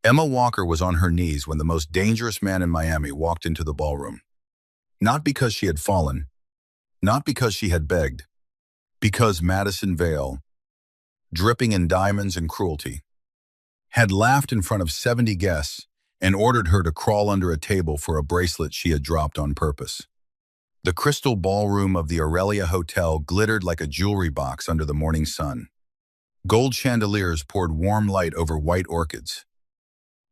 Emma Walker was on her knees when the most dangerous man in Miami walked into the ballroom. Not because she had fallen, not because she had begged, because Madison Vale, dripping in diamonds and cruelty, had laughed in front of 70 guests and ordered her to crawl under a table for a bracelet she had dropped on purpose. The crystal ballroom of the Aurelia Hotel glittered like a jewelry box under the morning sun. Gold chandeliers poured warm light over white orchids,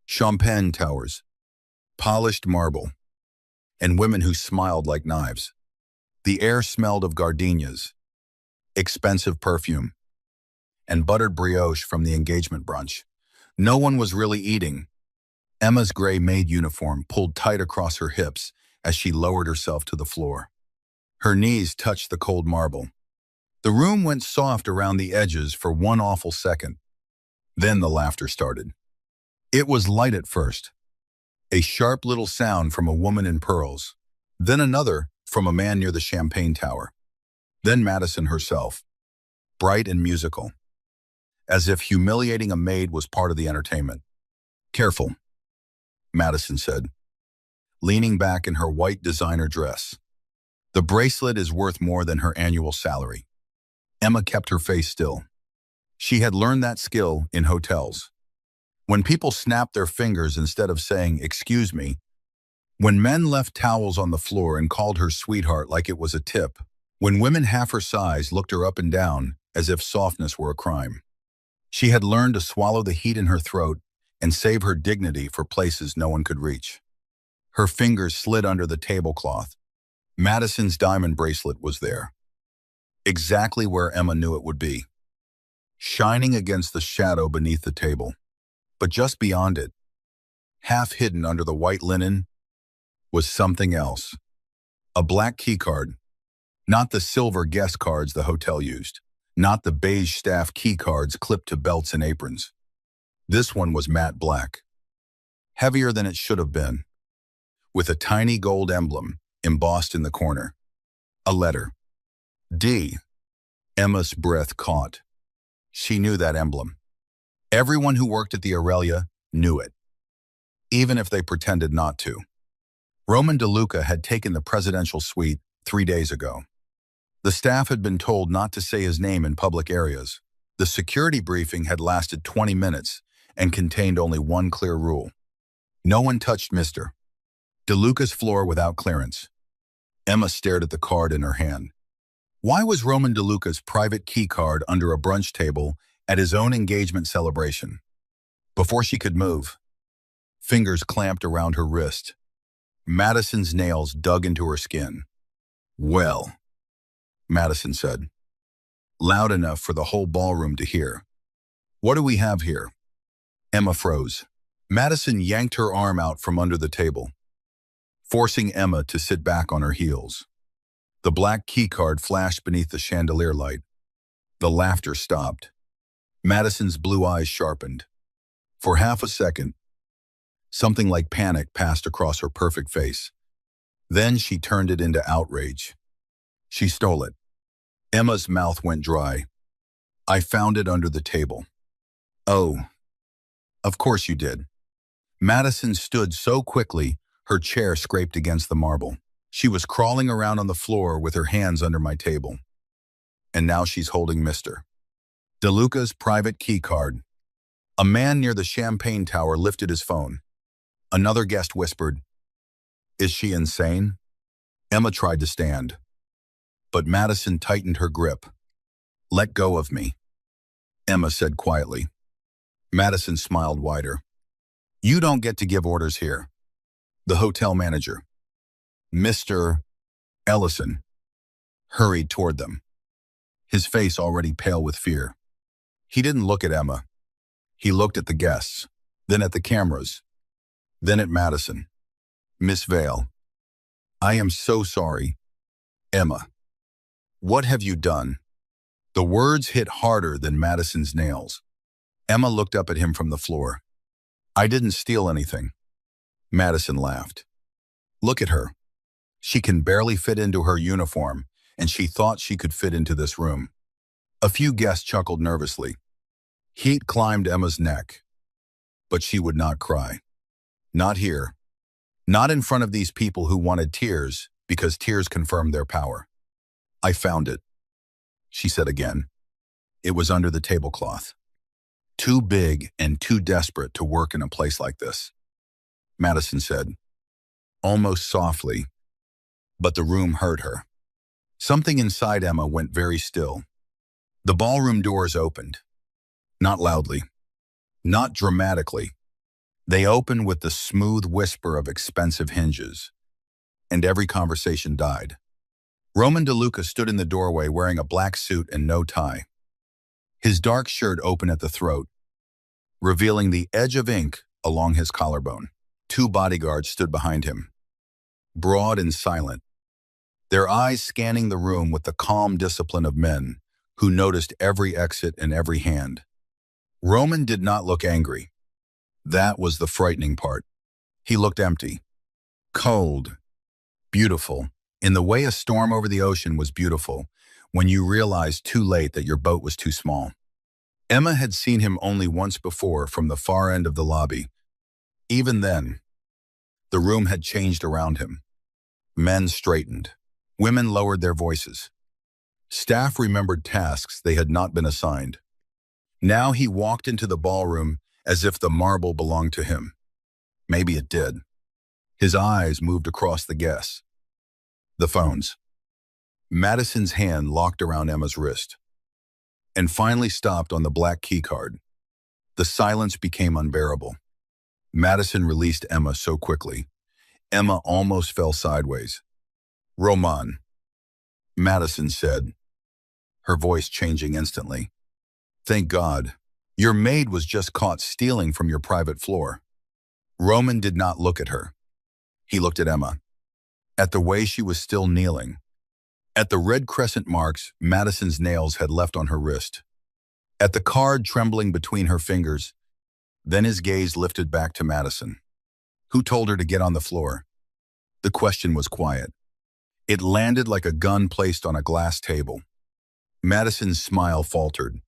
champagne towers, polished marble, and women who smiled like knives. The air smelled of gardenias, expensive perfume, and buttered brioche from the engagement brunch. No one was really eating. Emma's gray maid uniform pulled tight across her hips as she lowered herself to the floor. Her knees touched the cold marble. The room went soft around the edges for one awful second. Then the laughter started. It was light at first, a sharp little sound from a woman in pearls, then another from a man near the champagne tower. Then Madison herself, bright and musical, as if humiliating a maid was part of the entertainment. "Careful," Madison said, leaning back in her white designer dress. "The bracelet is worth more than her annual salary." Emma kept her face still. She had learned that skill in hotels. When people snapped their fingers instead of saying, "Excuse me," when men left towels on the floor and called her sweetheart like it was a tip, when women half her size looked her up and down as if softness were a crime. She had learned to swallow the heat in her throat and save her dignity for places no one could reach. Her fingers slid under the tablecloth. Madison's diamond bracelet was there, exactly where Emma knew it would be, shining against the shadow beneath the table. But just beyond it, half hidden under the white linen, was something else. A black keycard, not the silver guest cards the hotel used, not the beige staff key cards clipped to belts and aprons. This one was matte black, heavier than it should have been, with a tiny gold emblem embossed in the corner. A letter. D. Emma's breath caught. She knew that emblem. Everyone who worked at the Aurelia knew it, even if they pretended not to. Roman DeLuca had taken the presidential suite 3 days ago. The staff had been told not to say his name in public areas. The security briefing had lasted 20 minutes and contained only one clear rule. No one touched Mr. DeLuca's floor without clearance. Emma stared at the card in her hand. Why was Roman DeLuca's private key card under a brunch table at his own engagement celebration? Before she could move, fingers clamped around her wrist. Madison's nails dug into her skin. "Well," Madison said, loud enough for the whole ballroom to hear. "What do we have here?" Emma froze. Madison yanked her arm out from under the table, forcing Emma to sit back on her heels. The black keycard flashed beneath the chandelier light. The laughter stopped. Madison's blue eyes sharpened. For half a second, something like panic passed across her perfect face. Then she turned it into outrage. She stole it. Emma's mouth went dry. "I found it under the table." "Oh, of course you did." Madison stood so quickly, her chair scraped against the marble. She was crawling around on the floor with her hands under my table. And now she's holding Mr. DeLuca's private key card. A man near the champagne tower lifted his phone. Another guest whispered, "Is she insane?" Emma tried to stand, but Madison tightened her grip. "Let go of me," Emma said quietly. Madison smiled wider. "You don't get to give orders here." The hotel manager, Mr. Ellison, hurried toward them, his face already pale with fear. He didn't look at Emma. He looked at the guests, then at the cameras, then at Madison. "Miss Vale, I am so sorry." "Emma, what have you done?" The words hit harder than Madison's nails. Emma looked up at him from the floor. "I didn't steal anything." Madison laughed. "Look at her. She can barely fit into her uniform, and she thought she could fit into this room." A few guests chuckled nervously. Heat climbed Emma's neck. But she would not cry. Not here. Not in front of these people who wanted tears because tears confirmed their power. I found it, she said again. It was under the tablecloth. Too big and too desperate to work in a place like this, Madison said, almost softly, but the room heard her. Something inside Emma went very still. The ballroom doors opened. Not loudly. Not dramatically. They opened with the smooth whisper of expensive hinges. And every conversation died. Roman DeLuca stood in the doorway wearing a black suit and no tie. His dark shirt open at the throat, revealing the edge of ink along his collarbone. 2 bodyguards stood behind him, broad and silent, their eyes scanning the room with the calm discipline of men who noticed every exit and every hand. Roman did not look angry. That was the frightening part. He looked empty, cold, beautiful, in the way a storm over the ocean was beautiful when you realized too late that your boat was too small. Emma had seen him only once before from the far end of the lobby. Even then, the room had changed around him. Men straightened. Women lowered their voices. Staff remembered tasks they had not been assigned. Now he walked into the ballroom as if the marble belonged to him. Maybe it did. His eyes moved across the guests. The phones. Madison's hand locked around Emma's wrist and finally stopped on the black keycard. The silence became unbearable. Madison released Emma so quickly. Emma almost fell sideways. Roman, Madison said, her voice changing instantly. Thank God. Your maid was just caught stealing from your private floor. Roman did not look at her. He looked at Emma, at the way she was still kneeling, at the red crescent marks Madison's nails had left on her wrist, at the card trembling between her fingers. Then his gaze lifted back to Madison. Who told her to get on the floor? The question was quiet. It landed like a gun placed on a glass table. Madison's smile faltered.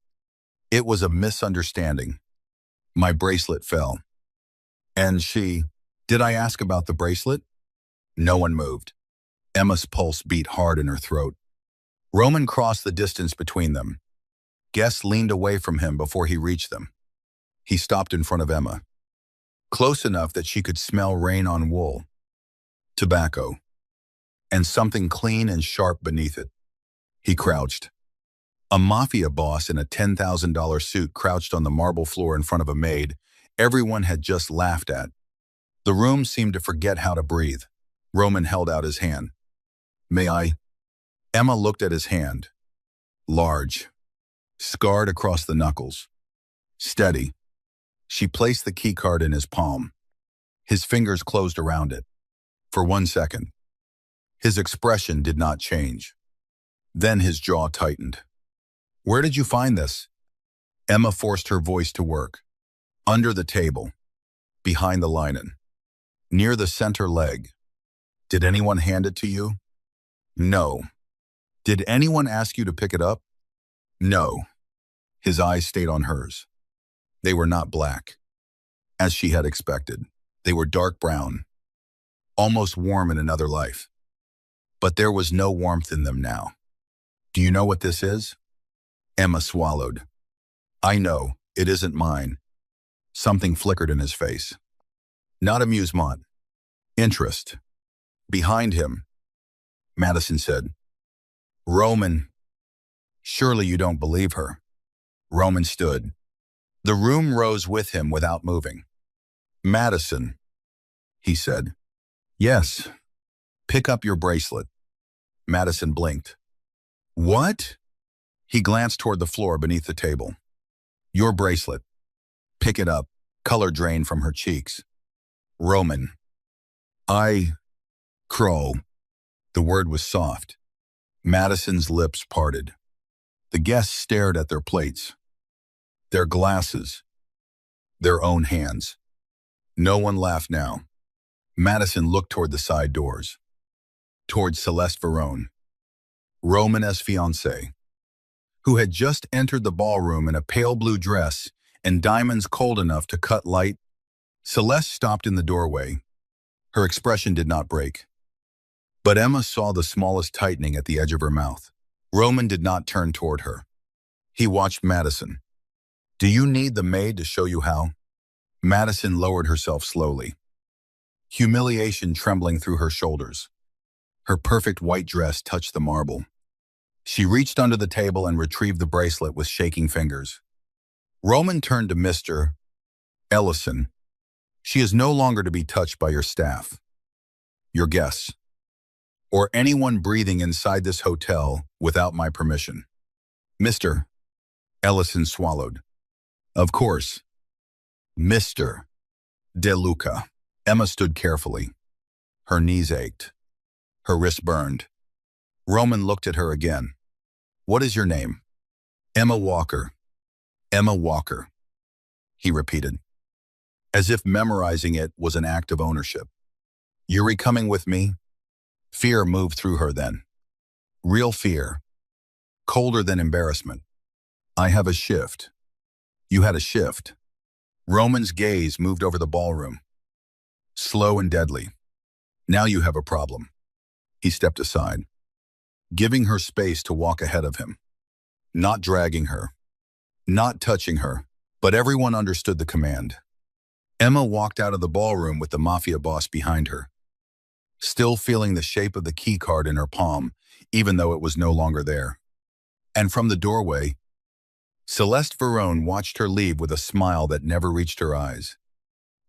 It was a misunderstanding. My bracelet fell. And she, did I ask about the bracelet? No one moved. Emma's pulse beat hard in her throat. Roman crossed the distance between them. Guests leaned away from him before he reached them. He stopped in front of Emma, close enough that she could smell rain on wool, tobacco, and something clean and sharp beneath it. He crouched. A mafia boss in a $10,000 suit crouched on the marble floor in front of a maid everyone had just laughed at. The room seemed to forget how to breathe. Roman held out his hand. May I? Emma looked at his hand. Large, scarred across the knuckles. Steady. She placed the keycard in his palm. His fingers closed around it. For 1 second. His expression did not change. Then his jaw tightened. Where did you find this? Emma forced her voice to work. Under the table. Behind the linen. Near the center leg. Did anyone hand it to you? No. Did anyone ask you to pick it up? No. His eyes stayed on hers. They were not black, as she had expected. They were dark brown, almost warm in another life. But there was no warmth in them now. Do you know what this is? Emma swallowed. I know, it isn't mine. Something flickered in his face. Not amusement. Interest. Behind him, Madison said. Roman. Surely you don't believe her. Roman stood. The room rose with him without moving. Madison, he said. Yes. Pick up your bracelet. Madison blinked. What? He glanced toward the floor beneath the table. Your bracelet. Pick it up. Color drained from her cheeks. Roman. Crow. The word was soft. Madison's lips parted. The guests stared at their plates, their glasses, their own hands. No one laughed now. Madison looked toward the side doors, toward Celeste Verone, Roman's fiancée, who had just entered the ballroom in a pale blue dress and diamonds cold enough to cut light Celeste stopped in the doorway. Her expression did not break. But Emma saw the smallest tightening at the edge of her mouth. Roman did not turn toward her. He watched Madison. "Do you need the maid to show you how?" Madison lowered herself slowly, humiliation trembling through her shoulders. Her perfect white dress touched the marble. She reached under the table and retrieved the bracelet with shaking fingers. Roman turned to Mr. Ellison. "She is no longer to be touched by your staff, your guests, or anyone breathing inside this hotel without my permission." Mr. Ellison swallowed. "Of course, Mr. De Luca." Emma stood carefully. Her knees ached. Her wrist burned. Roman looked at her again. "What is your name?" "Emma Walker." "Emma Walker," he repeated, as if memorizing it was an act of ownership. "You're coming with me?" Fear moved through her then. Real fear. Colder than embarrassment. "I have a shift." "You had a shift." Roman's gaze moved over the ballroom. Slow and deadly. "Now you have a problem." He stepped aside, giving her space to walk ahead of him. Not dragging her. Not touching her. But everyone understood the command. Emma walked out of the ballroom with the Mafia Boss behind her, still feeling the shape of the key card in her palm, even though it was no longer there. And from the doorway, Celeste Verone watched her leave with a smile that never reached her eyes.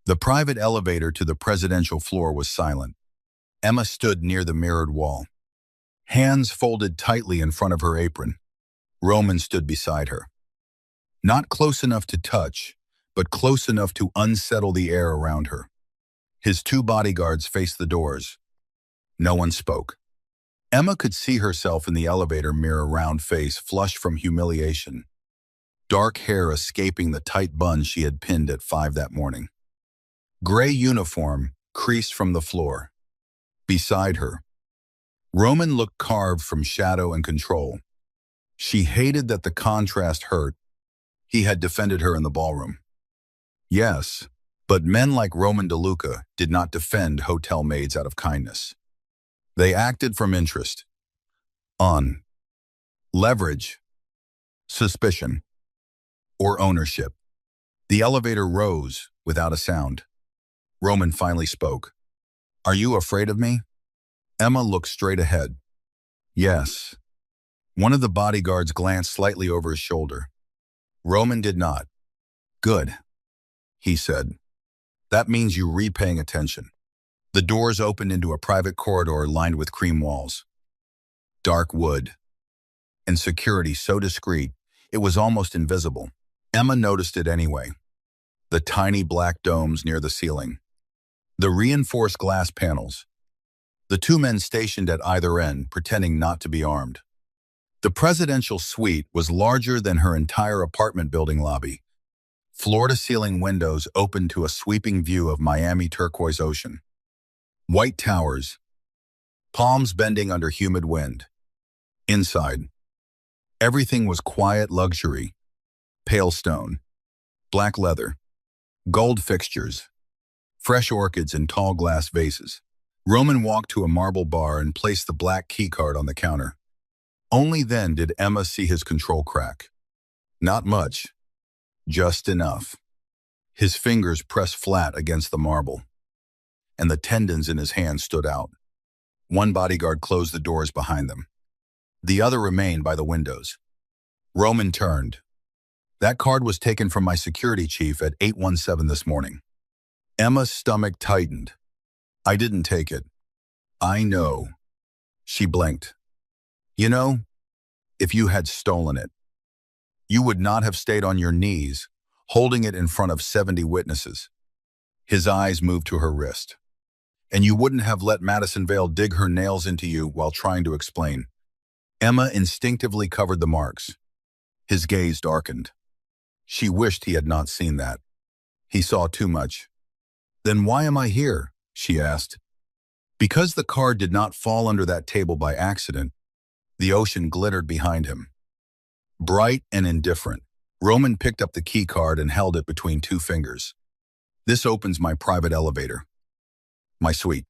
The private elevator to the presidential floor was silent. Emma stood near the mirrored wall, hands folded tightly in front of her apron. Roman stood beside her. Not close enough to touch, but close enough to unsettle the air around her. His two bodyguards faced the doors. No one spoke. Emma could see herself in the elevator mirror, round face flushed from humiliation, dark hair escaping the tight bun she had pinned at 5 that morning. Gray uniform creased from the floor. Beside her, Roman looked carved from shadow and control. She hated that the contrast hurt. He had defended her in the ballroom. Yes, but men like Roman DeLuca did not defend hotel maids out of kindness. They acted from interest, on leverage, suspicion, or ownership. The elevator rose without a sound. Roman finally spoke. "Are you afraid of me?" Emma looked straight ahead. "Yes." One of the bodyguards glanced slightly over his shoulder. Roman did not. "Good," he said. "That means you repaying attention." The doors opened into a private corridor lined with cream walls. Dark wood, and security so discreet it was almost invisible. Emma noticed it anyway. The tiny black domes near the ceiling. The reinforced glass panels. The two men stationed at either end, pretending not to be armed. The presidential suite was larger than her entire apartment building lobby. Floor-to-ceiling windows opened to a sweeping view of Miami turquoise ocean. White towers, palms bending under humid wind. Inside, everything was quiet luxury. Pale stone, black leather, gold fixtures, fresh orchids in tall glass vases. Roman walked to a marble bar and placed the black keycard on the counter. Only then did Emma see his control crack. Not much, just enough. His fingers pressed flat against the marble, and the tendons in his hand stood out. One bodyguard closed the doors behind them. The other remained by the windows. Roman turned. "That card was taken from my security chief at 817 this morning." Emma's stomach tightened. "I didn't take it." "I know." She blinked. "You know, if you had stolen it, you would not have stayed on your knees, holding it in front of 70 witnesses." His eyes moved to her wrist. "And you wouldn't have let Madison Vale dig her nails into you while trying to explain." Emma instinctively covered the marks. His gaze darkened. She wished he had not seen that. He saw too much. "Then why am I here?" she asked. Because the card did not fall under that table by accident, the ocean glittered behind him. Bright and indifferent, Roman picked up the key card and held it between two fingers. This opens my private elevator, my suite,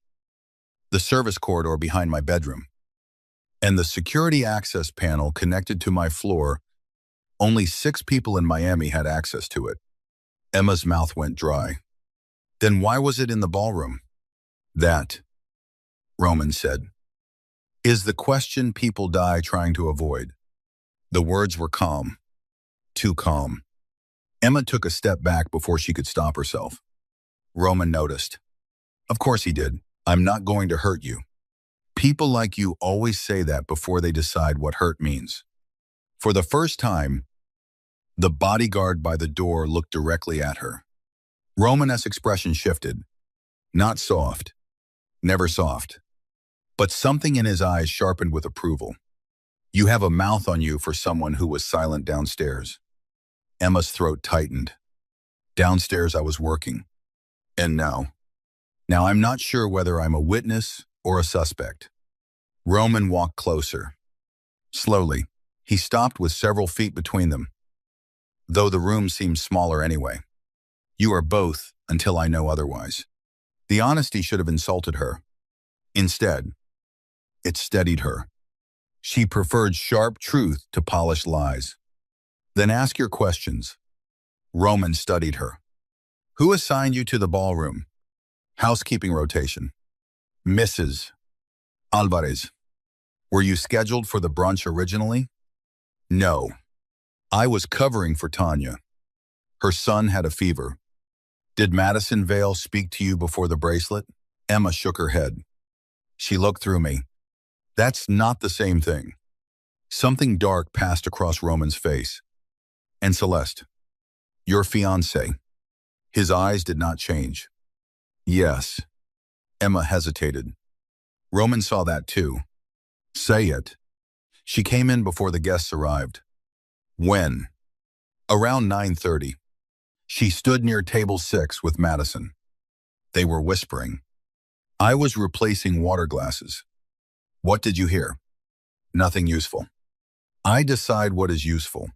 the service corridor behind my bedroom, and the security access panel connected to my floor. Only 6 people in Miami had access to it. Emma's mouth went dry. Then why was it in the ballroom? That, Roman said, is the question people die trying to avoid. The words were calm. Too calm. Emma took a step back before she could stop herself. Roman noticed. Of course he did. I'm not going to hurt you. People like you always say that before they decide what hurt means. For the first time, the bodyguard by the door looked directly at her. Roman's expression shifted. Not soft. Never soft. But something in his eyes sharpened with approval. You have a mouth on you for someone who was silent downstairs. Emma's throat tightened. Downstairs I was working. And now I'm not sure whether I'm a witness or a suspect. Roman walked closer. Slowly, he stopped with several feet between them, though the room seemed smaller anyway. You are both until I know otherwise. The honesty should have insulted her. Instead, it steadied her. She preferred sharp truth to polished lies. Then ask your questions. Roman studied her. Who assigned you to the ballroom? Housekeeping rotation. Mrs. Alvarez. Were you scheduled for the brunch originally? No. I was covering for Tanya. Her son had a fever. Did Madison Vale speak to you before the bracelet? Emma shook her head. She looked through me. That's not the same thing. Something dark passed across Roman's face. And Celeste, your fiancé. His eyes did not change. Yes. Emma hesitated. Roman saw that too. Say it. She came in before the guests arrived. When? Around 9:30. She stood near table 6 with Madison. They were whispering. I was replacing water glasses. What did you hear? Nothing useful. I decide what is useful.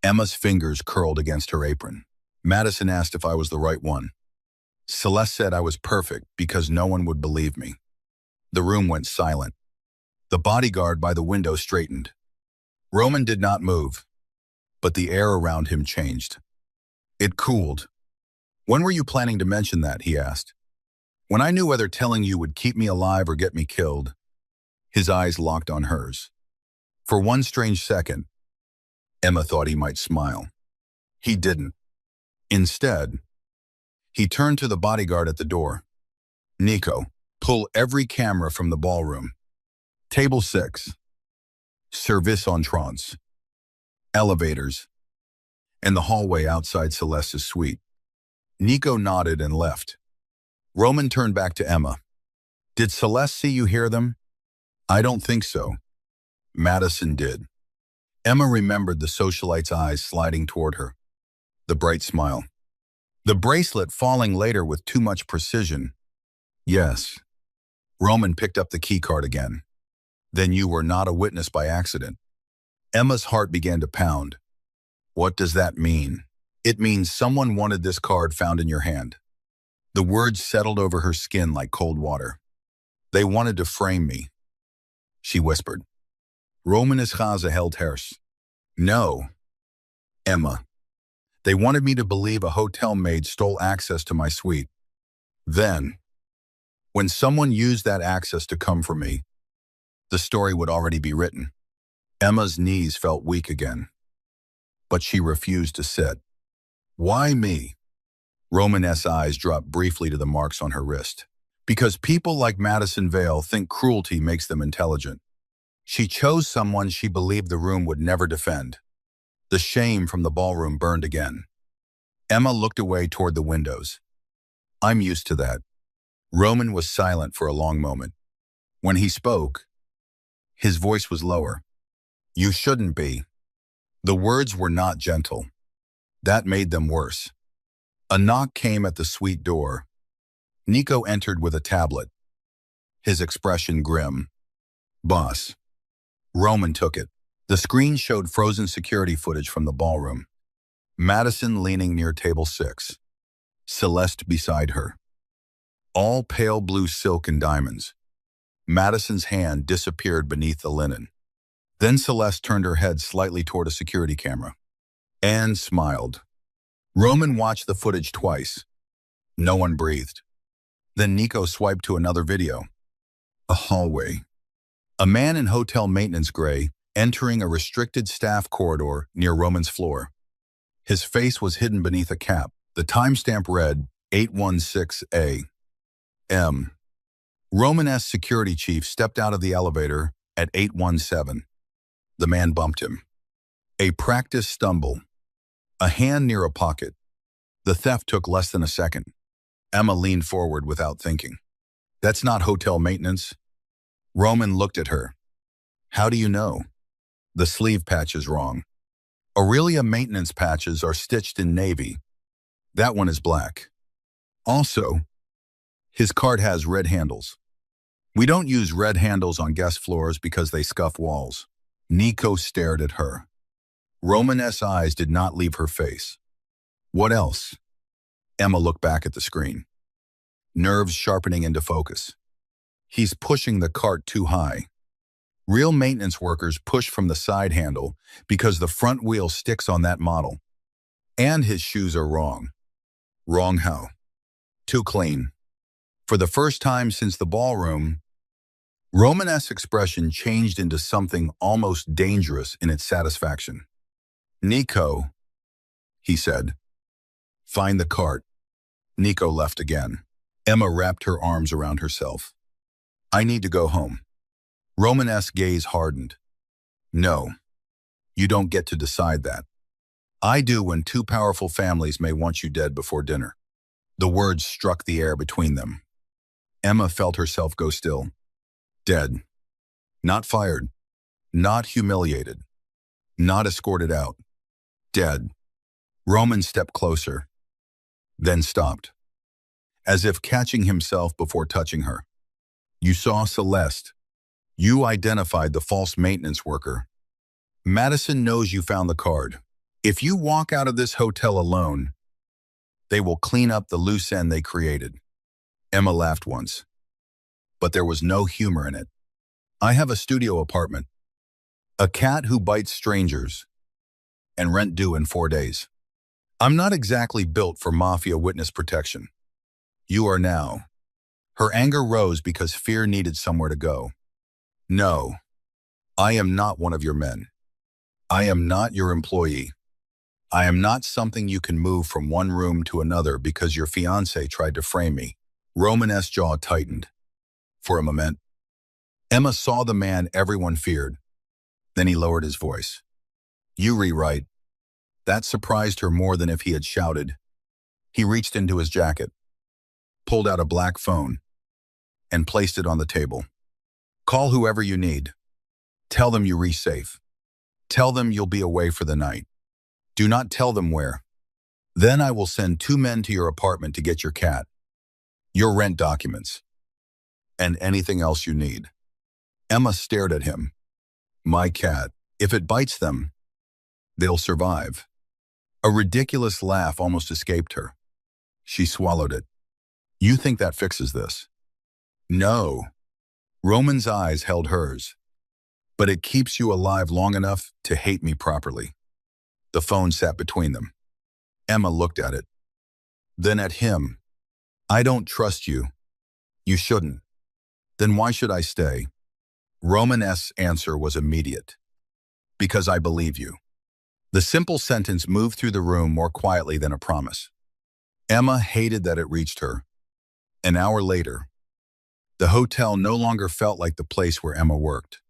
Emma's fingers curled against her apron. Madison asked if I was the right one. Celeste said I was perfect because no one would believe me. The room went silent. The bodyguard by the window straightened. Roman did not move, but the air around him changed. It cooled. When were you planning to mention that? He asked. When I knew whether telling you would keep me alive or get me killed. His eyes locked on hers. For one strange second, Emma thought he might smile. He didn't. Instead, he turned to the bodyguard at the door. Nico, pull every camera from the ballroom. Table 6. Service entrance. Elevators. And the hallway outside Celeste's suite. Nico nodded and left. Roman turned back to Emma. Did Celeste see you hear them? I don't think so. Madison did. Emma remembered the socialite's eyes sliding toward her. The bright smile. The bracelet falling later with too much precision. Yes. Roman picked up the key card again. Then you were not a witness by accident. Emma's heart began to pound. What does that mean? It means someone wanted this card found in your hand. The words settled over her skin like cold water. They wanted to frame me, she whispered. Roman Ischaza held hers. No, Emma. They wanted me to believe a hotel maid stole access to my suite. Then, when someone used that access to come for me, the story would already be written. Emma's knees felt weak again, but she refused to sit. Why me? Roman's eyes dropped briefly to the marks on her wrist. Because people like Madison Vale think cruelty makes them intelligent. She chose someone she believed the room would never defend. The shame from the ballroom burned again. Emma looked away toward the windows. I'm used to that. Roman was silent for a long moment. When he spoke, his voice was lower. You shouldn't be. The words were not gentle. That made them worse. A knock came at the suite door. Nico entered with a tablet, his expression grim. Boss. Roman took it. The screen showed frozen security footage from the ballroom. Madison leaning near table 6. Celeste beside her. All pale blue silk and diamonds. Madison's hand disappeared beneath the linen. Then Celeste turned her head slightly toward a security camera. Anne smiled. Roman watched the footage twice. No one breathed. Then Nico swiped to another video. A hallway. A man in hotel maintenance gray entering a restricted staff corridor near Roman's floor. His face was hidden beneath a cap. The timestamp read 816 A.M. Roman-esque security chief stepped out of the elevator at 817. The man bumped him. A practiced stumble. A hand near a pocket. The theft took less than a second. Emma leaned forward without thinking. That's not hotel maintenance. Roman looked at her. How do you know? The sleeve patch is wrong. Aurelia maintenance patches are stitched in navy. That one is black. Also, his card has red handles. We don't use red handles on guest floors because they scuff walls. Nico stared at her. Romanes's eyes did not leave her face. What else? Emma looked back at the screen. Nerves sharpening into focus. He's pushing the cart too high. Real maintenance workers push from the side handle because the front wheel sticks on that model. And his shoes are wrong. Wrong how? Too clean. For the first time since the ballroom, Romanes's expression changed into something almost dangerous in its satisfaction. Nico, he said. Find the cart. Nico left again. Emma wrapped her arms around herself. I need to go home. Romanes's gaze hardened. No, you don't get to decide that. I do when two powerful families may want you dead before dinner. The words struck the air between them. Emma felt herself go still. Dead. Not fired. Not humiliated. Not escorted out. Dead. Roman stepped closer, then stopped, as if catching himself before touching her. You saw Celeste. You identified the false maintenance worker. Madison knows you found the card. If you walk out of this hotel alone, they will clean up the loose end they created. Emma laughed once, but there was no humor in it. I have a studio apartment, a cat who bites strangers, and rent due in 4 days. I'm not exactly built for mafia witness protection. You are now. Her anger rose because fear needed somewhere to go. No, I am not one of your men. I am not your employee. I am not something you can move from one room to another because your fiancé tried to frame me. Romanes's jaw tightened. For a moment, Emma saw the man everyone feared. Then he lowered his voice. You rewrite. That surprised her more than if he had shouted. He reached into his jacket, pulled out a black phone, and placed it on the table. Call whoever you need. Tell them you reach safe. Tell them you'll be away for the night. Do not tell them where. Then I will send 2 men to your apartment to get your cat, your rent documents, and anything else you need. Emma stared at him. My cat. If it bites them, they'll survive. A ridiculous laugh almost escaped her. She swallowed it. You think that fixes this? No. Roman's eyes held hers. But it keeps you alive long enough to hate me properly. The phone sat between them. Emma looked at it. Then at him. I don't trust you. You shouldn't. Then why should I stay? Romanes's answer was immediate. Because I believe you. The simple sentence moved through the room more quietly than a promise. Emma hated that it reached her. An hour later, the hotel no longer felt like the place where Emma worked.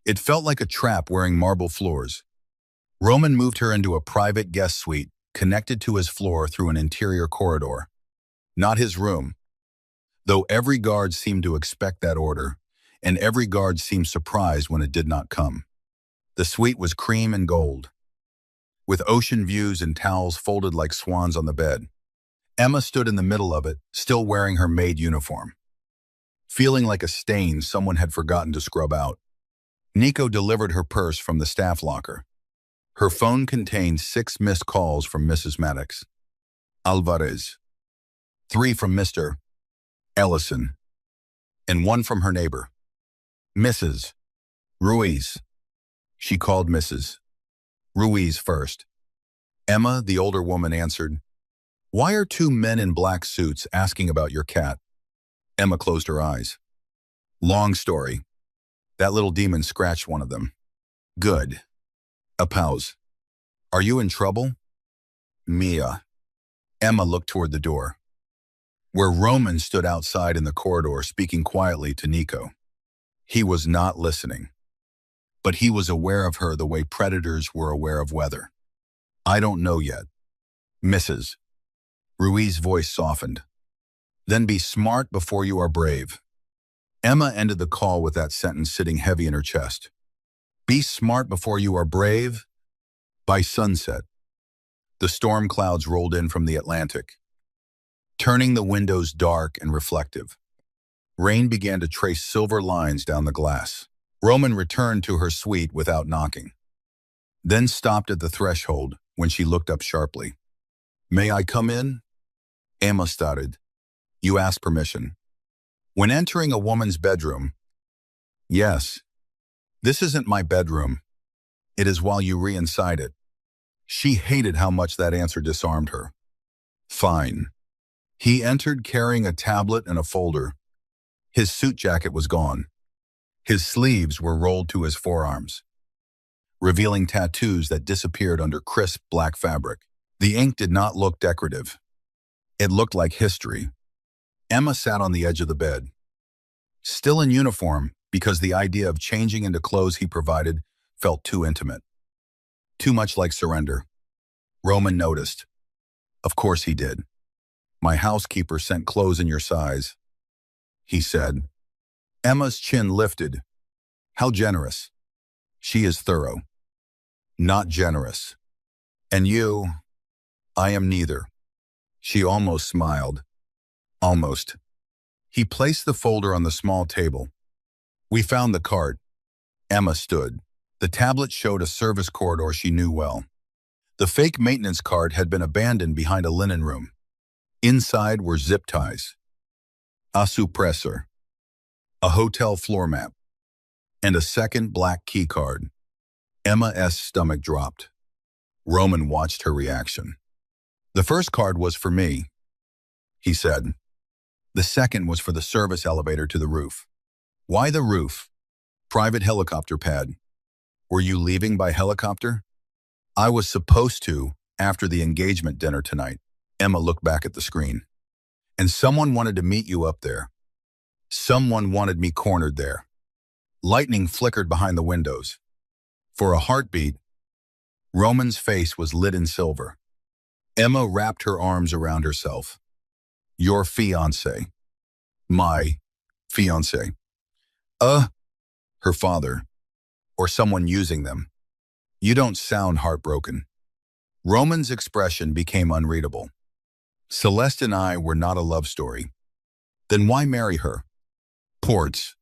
It felt like a trap wearing marble floors. Roman moved her into a private guest suite connected to his floor through an interior corridor. Not his room, though every guard seemed to expect that order, and every guard seemed surprised when it did not come. The suite was cream and gold, with ocean views and towels folded like swans on the bed. Emma stood in the middle of it, still wearing her maid uniform, feeling like a stain someone had forgotten to scrub out. Nico delivered her purse from the staff locker. Her phone contained 6 missed calls from Mrs. Maddox. Alvarez. 3 from Mr. Ellison, and 1 from her neighbor, Mrs. Ruiz. She called Mrs. Ruiz first. Emma, the older woman, answered, "Why are 2 men in black suits asking about your cat?" Emma closed her eyes. "Long story. That little demon scratched one of them." "Good." A pause. "Are you in trouble?" "Mia." Emma looked toward the door, where Roman stood outside in the corridor speaking quietly to Nico. He was not listening, but he was aware of her the way predators were aware of weather. "I don't know yet." "Mrs." Ruiz's voice softened. "Then be smart before you are brave." Emma ended the call with that sentence sitting heavy in her chest. Be smart before you are brave. By sunset, the storm clouds rolled in from the Atlantic, turning the windows dark and reflective. Rain began to trace silver lines down the glass. Roman returned to her suite without knocking, then stopped at the threshold when she looked up sharply. "May I come in?" Emma started. "You asked permission." When entering a woman's bedroom, "Yes. This isn't my bedroom. It is while you re-inside it." She hated how much that answer disarmed her. "Fine." He entered carrying a tablet and a folder. His suit jacket was gone. His sleeves were rolled to his forearms, revealing tattoos that disappeared under crisp black fabric. The ink did not look decorative. It looked like history. Emma sat on the edge of the bed, still in uniform because the idea of changing into clothes he provided felt too intimate. Too much like surrender. Roman noticed. Of course he did. "My housekeeper sent clothes in your size," he said. Emma's chin lifted. "How generous." "She is thorough." "Not generous." "And you?" "I am neither." She almost smiled. Almost. He placed the folder on the small table. "We found the cart." Emma stood. The tablet showed a service corridor she knew well. The fake maintenance cart had been abandoned behind a linen room. Inside were zip ties, a suppressor, a hotel floor map, and a second black key card. Emma's stomach dropped. Roman watched her reaction. "The first card was for me," he said. "The second was for the service elevator to the roof." "Why the roof?" "Private helicopter pad." "Were you leaving by helicopter?" "I was supposed to, after the engagement dinner tonight." Emma looked back at the screen. "And someone wanted to meet you up there." "Someone wanted me cornered there." Lightning flickered behind the windows. For a heartbeat, Roman's face was lit in silver. Emma wrapped her arms around herself. "Your fiancé." "My fiancé." Her father. Or someone using them. "You don't sound heartbroken." Roman's expression became unreadable. "Celeste and I were not a love story." "Then why marry her?" "Ports.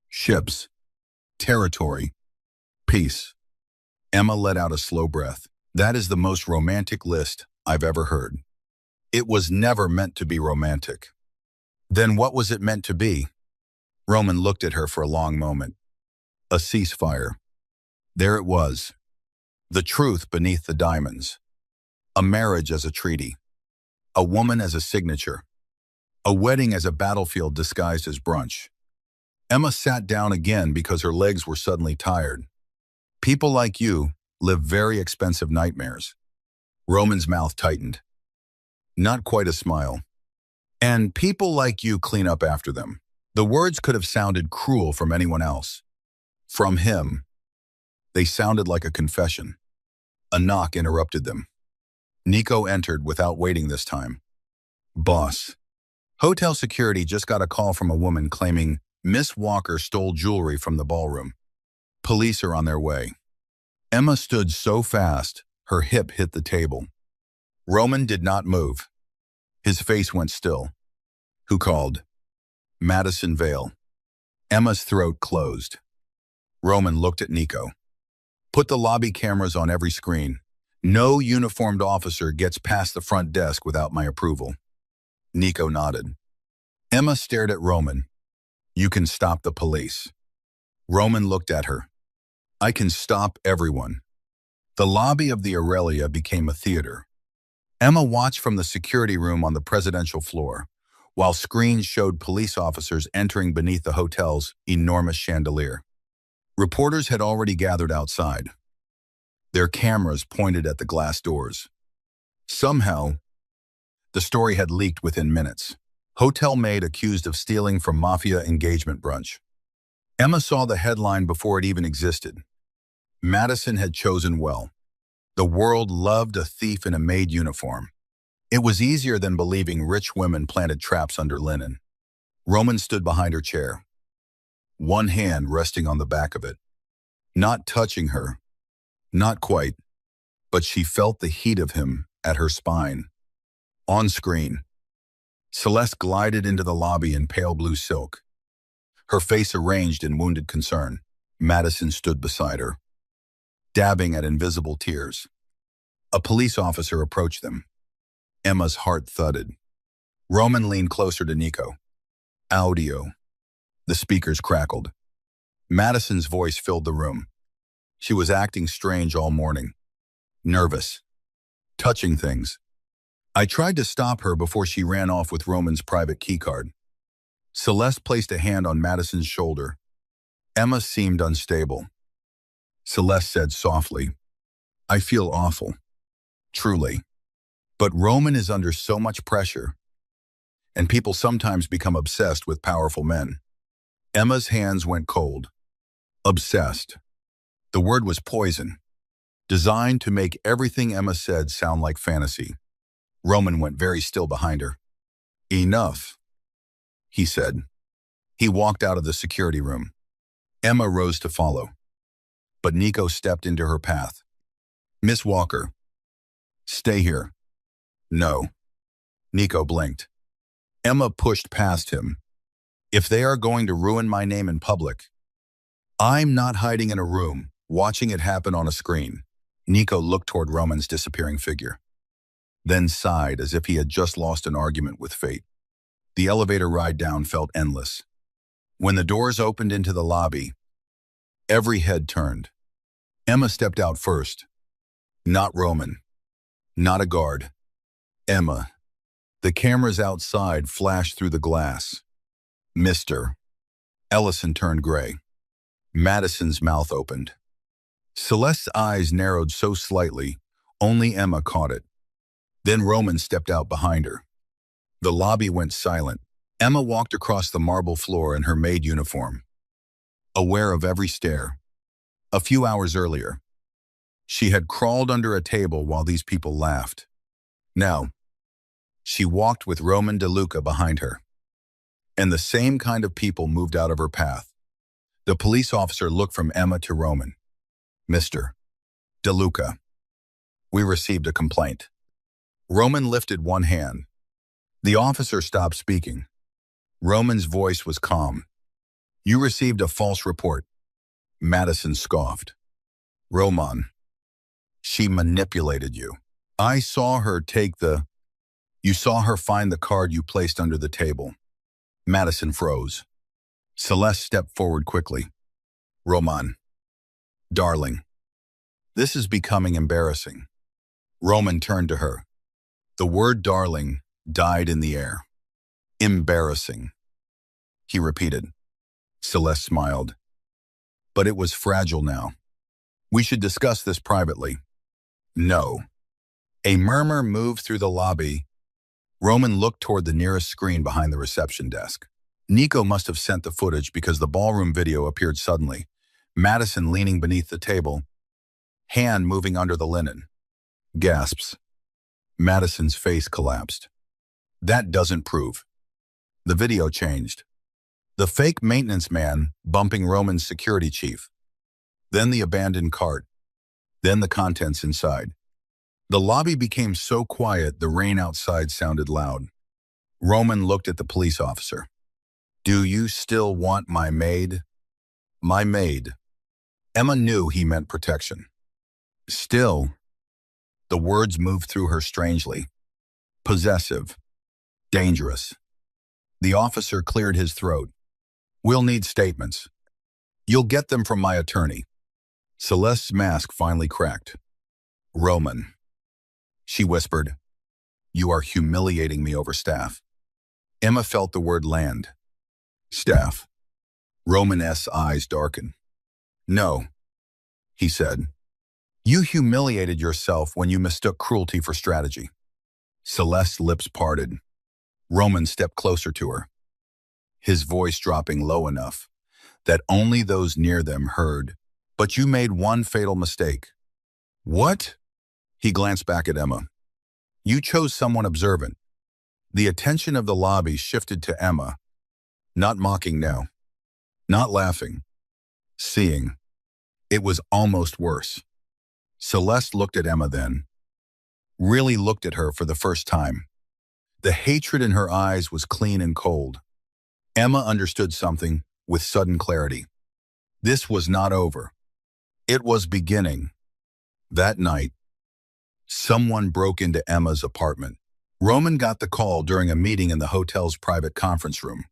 Ships. Territory. Peace." Emma let out a slow breath. "That is the most romantic list I've ever heard." "It was never meant to be romantic." "Then what was it meant to be?" Roman looked at her for a long moment. "A ceasefire." There it was. The truth beneath the diamonds. A marriage as a treaty. A woman as a signature. A wedding as a battlefield disguised as brunch. Emma sat down again because her legs were suddenly tired. "People like you live very expensive nightmares." Roman's mouth tightened. Not quite a smile. "And people like you clean up after them." The words could have sounded cruel from anyone else. From him, they sounded like a confession. A knock interrupted them. Nico entered without waiting this time. "Boss." Hotel security just got a call from a woman claiming Miss Walker stole jewelry from the ballroom. Police are on their way. Emma stood so fast, her hip hit the table. Roman did not move. His face went still. "Who called?" "Madison Vale." Emma's throat closed. Roman looked at Nico. "Put the lobby cameras on every screen. No uniformed officer gets past the front desk without my approval." Nico nodded. Emma stared at Roman. You can stop the police. Roman looked at her. I can stop everyone. The lobby of the Aurelia became a theater. Emma watched from the security room on the presidential floor, while screens showed police officers entering beneath the hotel's enormous chandelier. Reporters had already gathered outside, their cameras pointed at the glass doors. Somehow, the story had leaked within minutes. Hotel Maid accused of stealing from Mafia engagement brunch. Emma saw the headline before it even existed. Madison had chosen well. The world loved a thief in a maid uniform. It was easier than believing rich women planted traps under linen. Roman stood behind her chair, one hand resting on the back of it. Not touching her, not quite, but she felt the heat of him at her spine. On screen, Celeste glided into the lobby in pale blue silk, her face arranged in wounded concern. Madison stood beside her, dabbing at invisible tears. A police officer approached them. Emma's heart thudded. Roman leaned closer to Nico. Audio. The speakers crackled. Madison's voice filled the room. She was acting strange all morning. Nervous. Touching things. I tried to stop her before she ran off with Roman's private keycard. Celeste placed a hand on Madison's shoulder. Emma seemed unstable. Celeste said softly, I feel awful. Truly. But Roman is under so much pressure, and people sometimes become obsessed with powerful men. Emma's hands went cold. Obsessed. The word was poison, designed to make everything Emma said sound like fantasy. Roman went very still behind her. Enough, he said. He walked out of the security room. Emma rose to follow, but Nico stepped into her path. Miss Walker, stay here. No. Nico blinked. Emma pushed past him. If they are going to ruin my name in public, I'm not hiding in a room, watching it happen on a screen. Nico looked toward Roman's disappearing figure, then sighed as if he had just lost an argument with fate. The elevator ride down felt endless. When the doors opened into the lobby, every head turned. Emma stepped out first. Not Roman. Not a guard. Emma. The cameras outside flashed through the glass. Mr. Ellison turned gray. Madison's mouth opened. Celeste's eyes narrowed so slightly, only Emma caught it. Then Roman stepped out behind her. The lobby went silent. Emma walked across the marble floor in her maid uniform, aware of every stare. A few hours earlier, she had crawled under a table while these people laughed. Now, she walked with Roman DeLuca behind her, and the same kind of people moved out of her path. The police officer looked from Emma to Roman. Mr. DeLuca, we received a complaint. Roman lifted one hand. The officer stopped speaking. Roman's voice was calm. You received a false report. Madison scoffed. Roman, she manipulated you. I saw her take the... You saw her find the card you placed under the table. Madison froze. Celeste stepped forward quickly. Roman. Darling. This is becoming embarrassing. Roman turned to her. The word darling died in the air. Embarrassing. He repeated. Celeste smiled. But it was fragile now. We should discuss this privately. No. A murmur moved through the lobby. Roman looked toward the nearest screen behind the reception desk. Nico must have sent the footage because the ballroom video appeared suddenly. Madison leaning beneath the table, hand moving under the linen. Gasps. Madison's face collapsed. That doesn't prove. The video changed. The fake maintenance man bumping Roman's security chief. Then the abandoned cart. Then the contents inside. The lobby became so quiet the rain outside sounded loud. Roman looked at the police officer. Do you still want my maid? My maid. Emma knew he meant protection. Still, the words moved through her strangely. Possessive. Dangerous. The officer cleared his throat. We'll need statements. You'll get them from my attorney. Celeste's mask finally cracked. Roman. She whispered, you are humiliating me over staff. Emma felt the word land. Staff. Roman's eyes darkened. No, he said. You humiliated yourself when you mistook cruelty for strategy. Celeste's lips parted. Roman stepped closer to her, his voice dropping low enough that only those near them heard. But you made one fatal mistake. What? He glanced back at Emma. You chose someone observant. The attention of the lobby shifted to Emma. Not mocking now. Not laughing. Seeing. It was almost worse. Celeste looked at Emma then. Really looked at her for the first time. The hatred in her eyes was clean and cold. Emma understood something with sudden clarity. This was not over. It was beginning. That night, someone broke into Emma's apartment. Roman got the call during a meeting in the hotel's private conference room.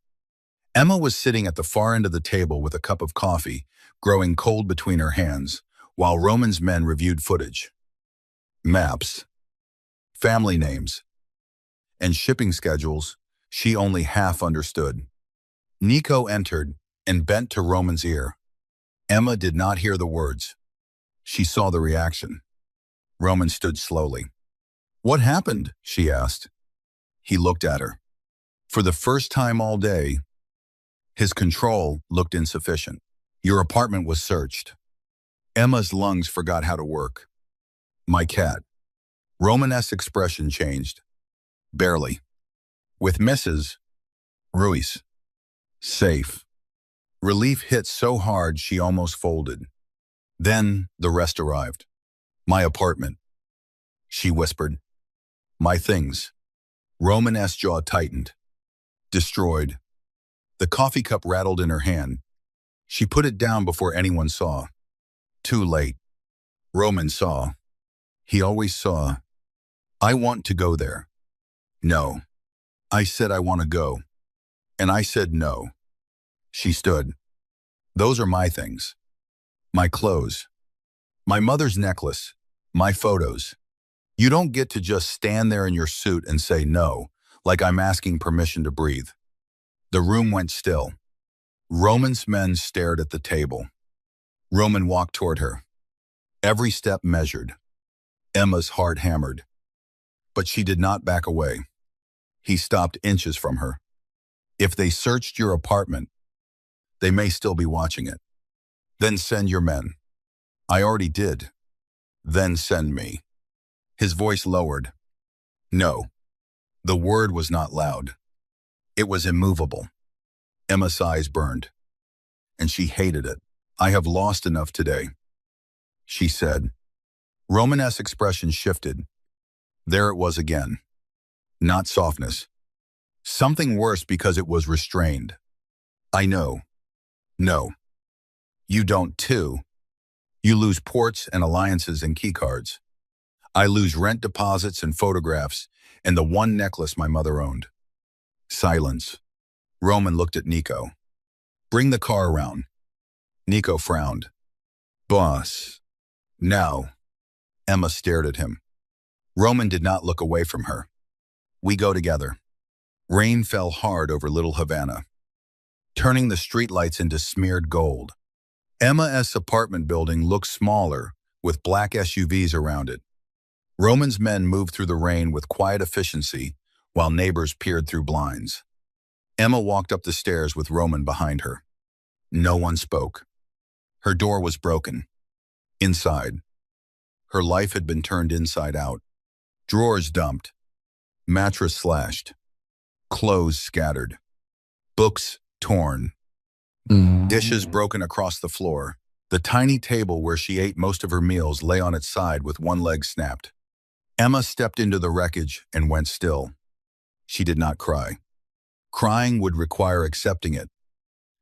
Emma was sitting at the far end of the table with a cup of coffee, growing cold between her hands, while Roman's men reviewed footage. Maps, family names, and shipping schedules she only half understood. Nico entered and bent to Roman's ear. Emma did not hear the words. She saw the reaction. Roman stood slowly. What happened? She asked. He looked at her. For the first time all day, his control looked insufficient. Your apartment was searched. Emma's lungs forgot how to work. My cat. Romanesque expression changed. Barely. With Mrs. Ruiz. Safe. Relief hit so hard she almost folded. Then the rest arrived. My apartment. She whispered. My things. Romanesque's jaw tightened. Destroyed. The coffee cup rattled in her hand. She put it down before anyone saw. Too late. Roman saw. He always saw. I want to go there. No. I said I want to go. And I said no. She stood. Those are my things. My clothes. My mother's necklace. My photos. You don't get to just stand there in your suit and say no, like I'm asking permission to breathe. The room went still. Roman's men stared at the table. Roman walked toward her. Every step measured. Emma's heart hammered. But she did not back away. He stopped inches from her. If they searched your apartment, they may still be watching it. Then send your men. I already did. Then send me. His voice lowered. No. The word was not loud. It was immovable. Emma's eyes burned. And she hated it. I have lost enough today, she said. Romanesque's expression shifted. There it was again. Not softness. Something worse because it was restrained. I know. No. You don't too. You lose ports and alliances and keycards. I lose rent deposits and photographs and the one necklace my mother owned. Silence. Roman looked at Nico. Bring the car around. Nico frowned. Boss. Now. Emma stared at him. Roman did not look away from her. We go together. Rain fell hard over Little Havana, turning the streetlights into smeared gold. Emma's apartment building looked smaller, with black SUVs around it. Roman's men moved through the rain with quiet efficiency, while neighbors peered through blinds. Emma walked up the stairs with Roman behind her. No one spoke. Her door was broken. Inside. Her life had been turned inside out. Drawers dumped. Mattress slashed. Clothes scattered. Books torn. Dishes broken across the floor. The tiny table where she ate most of her meals lay on its side with one leg snapped. Emma stepped into the wreckage and went still. She did not cry. Crying would require accepting it.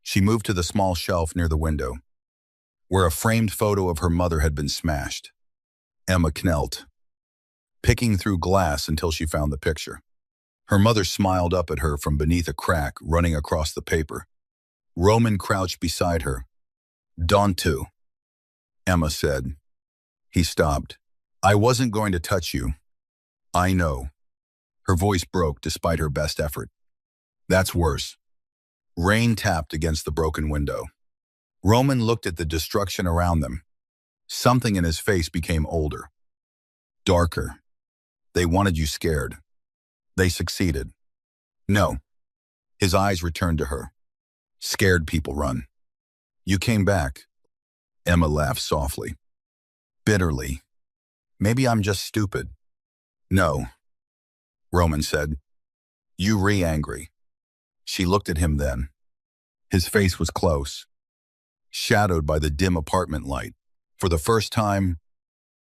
She moved to the small shelf near the window, where a framed photo of her mother had been smashed. Emma knelt, picking through glass until she found the picture. Her mother smiled up at her from beneath a crack running across the paper. Roman crouched beside her. "Don't to," Emma said. He stopped. "I wasn't going to touch you. I know." Her voice broke despite her best effort. "That's worse." Rain tapped against the broken window. Roman looked at the destruction around them. Something in his face became older, darker. "They wanted you scared. They succeeded." "No." His eyes returned to her. "Scared people run. You came back." Emma laughed softly, bitterly. "Maybe I'm just stupid." "No," Roman said. "You re-angry." She looked at him then. His face was close, shadowed by the dim apartment light. For the first time,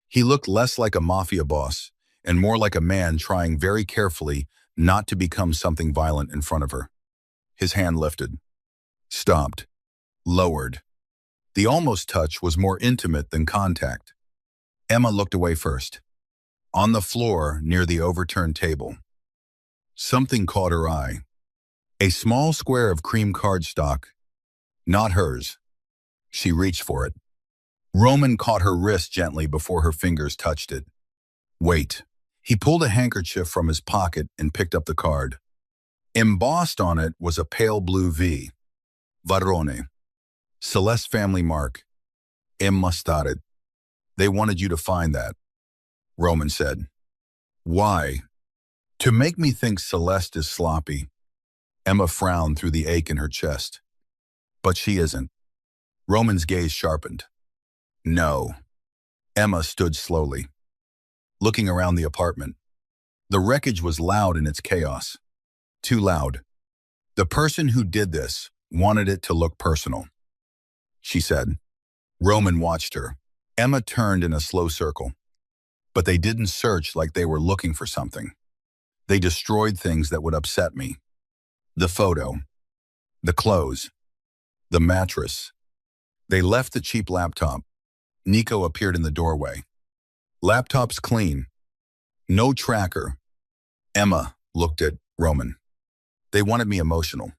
he looked less like a mafia boss and more like a man trying very carefully not to become something violent in front of her. His hand lifted, stopped, lowered. The almost touch was more intimate than contact. Emma looked away first. On the floor near the overturned table, something caught her eye. A small square of cream cardstock, not hers. She reached for it. Roman caught her wrist gently before her fingers touched it. "Wait." He pulled a handkerchief from his pocket and picked up the card. Embossed on it was a pale blue V. Varrone. Celeste family mark. Emma started. "They wanted you to find that," Roman said. "Why?" "To make me think Celeste is sloppy." Emma frowned through the ache in her chest. "But she isn't." Roman's gaze sharpened. "No." Emma stood slowly, looking around the apartment. The wreckage was loud in its chaos. Too loud. "The person who did this wanted it to look personal," she said. Roman watched her. Emma turned in a slow circle. "But they didn't search like they were looking for something. They destroyed things that would upset me. The photo, the clothes, the mattress. They left the cheap laptop." Nico appeared in the doorway. "Laptop's clean. No tracker." Emma looked at Roman. "They wanted me emotional."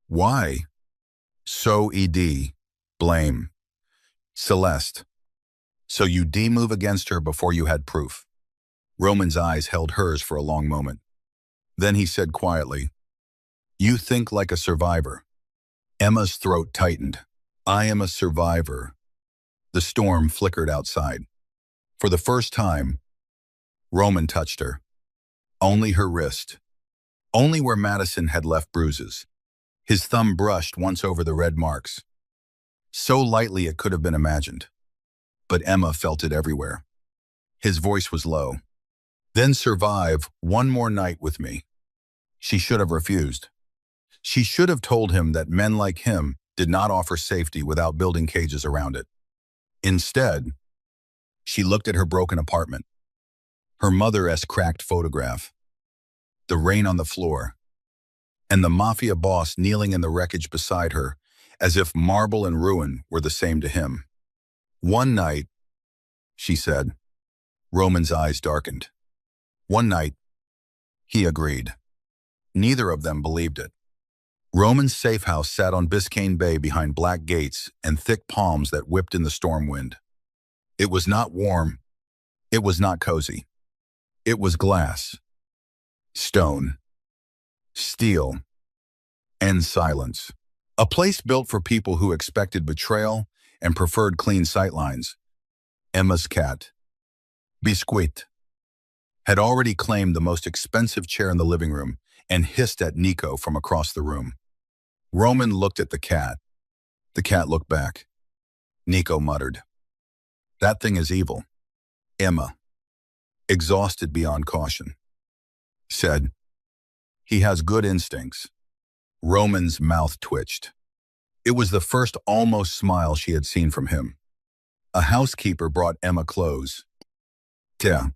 "Why?" "So blame. Celeste. So you move against her before you had proof." Roman's eyes held hers for a long moment. Then he said quietly, "You think like a survivor." Emma's throat tightened. "I am a survivor." The storm flickered outside. For the first time, Roman touched her. Only her wrist. Only where Madison had left bruises. His thumb brushed once over the red marks. So lightly it could have been imagined. But Emma felt it everywhere. His voice was low. "Then survive one more night with me." She should have refused. She should have told him that men like him did not offer safety without building cages around it. Instead, she looked at her broken apartment, her mother's cracked photograph, the rain on the floor, and the mafia boss kneeling in the wreckage beside her, as if marble and ruin were the same to him. "One night," she said. Roman's eyes darkened. "One night," he agreed. Neither of them believed it. Roman's safe house sat on Biscayne Bay behind black gates and thick palms that whipped in the storm wind. It was not warm. It was not cozy. It was glass, stone, steel, and silence. A place built for people who expected betrayal and preferred clean sightlines. Emma's cat, Biscuit, had already claimed the most expensive chair in the living room and hissed at Nico from across the room. Roman looked at the cat. The cat looked back. Nico muttered, "That thing is evil." Emma, exhausted beyond caution, said, "He has good instincts." Roman's mouth twitched. It was the first almost smile she had seen from him. A housekeeper brought Emma clothes, tea,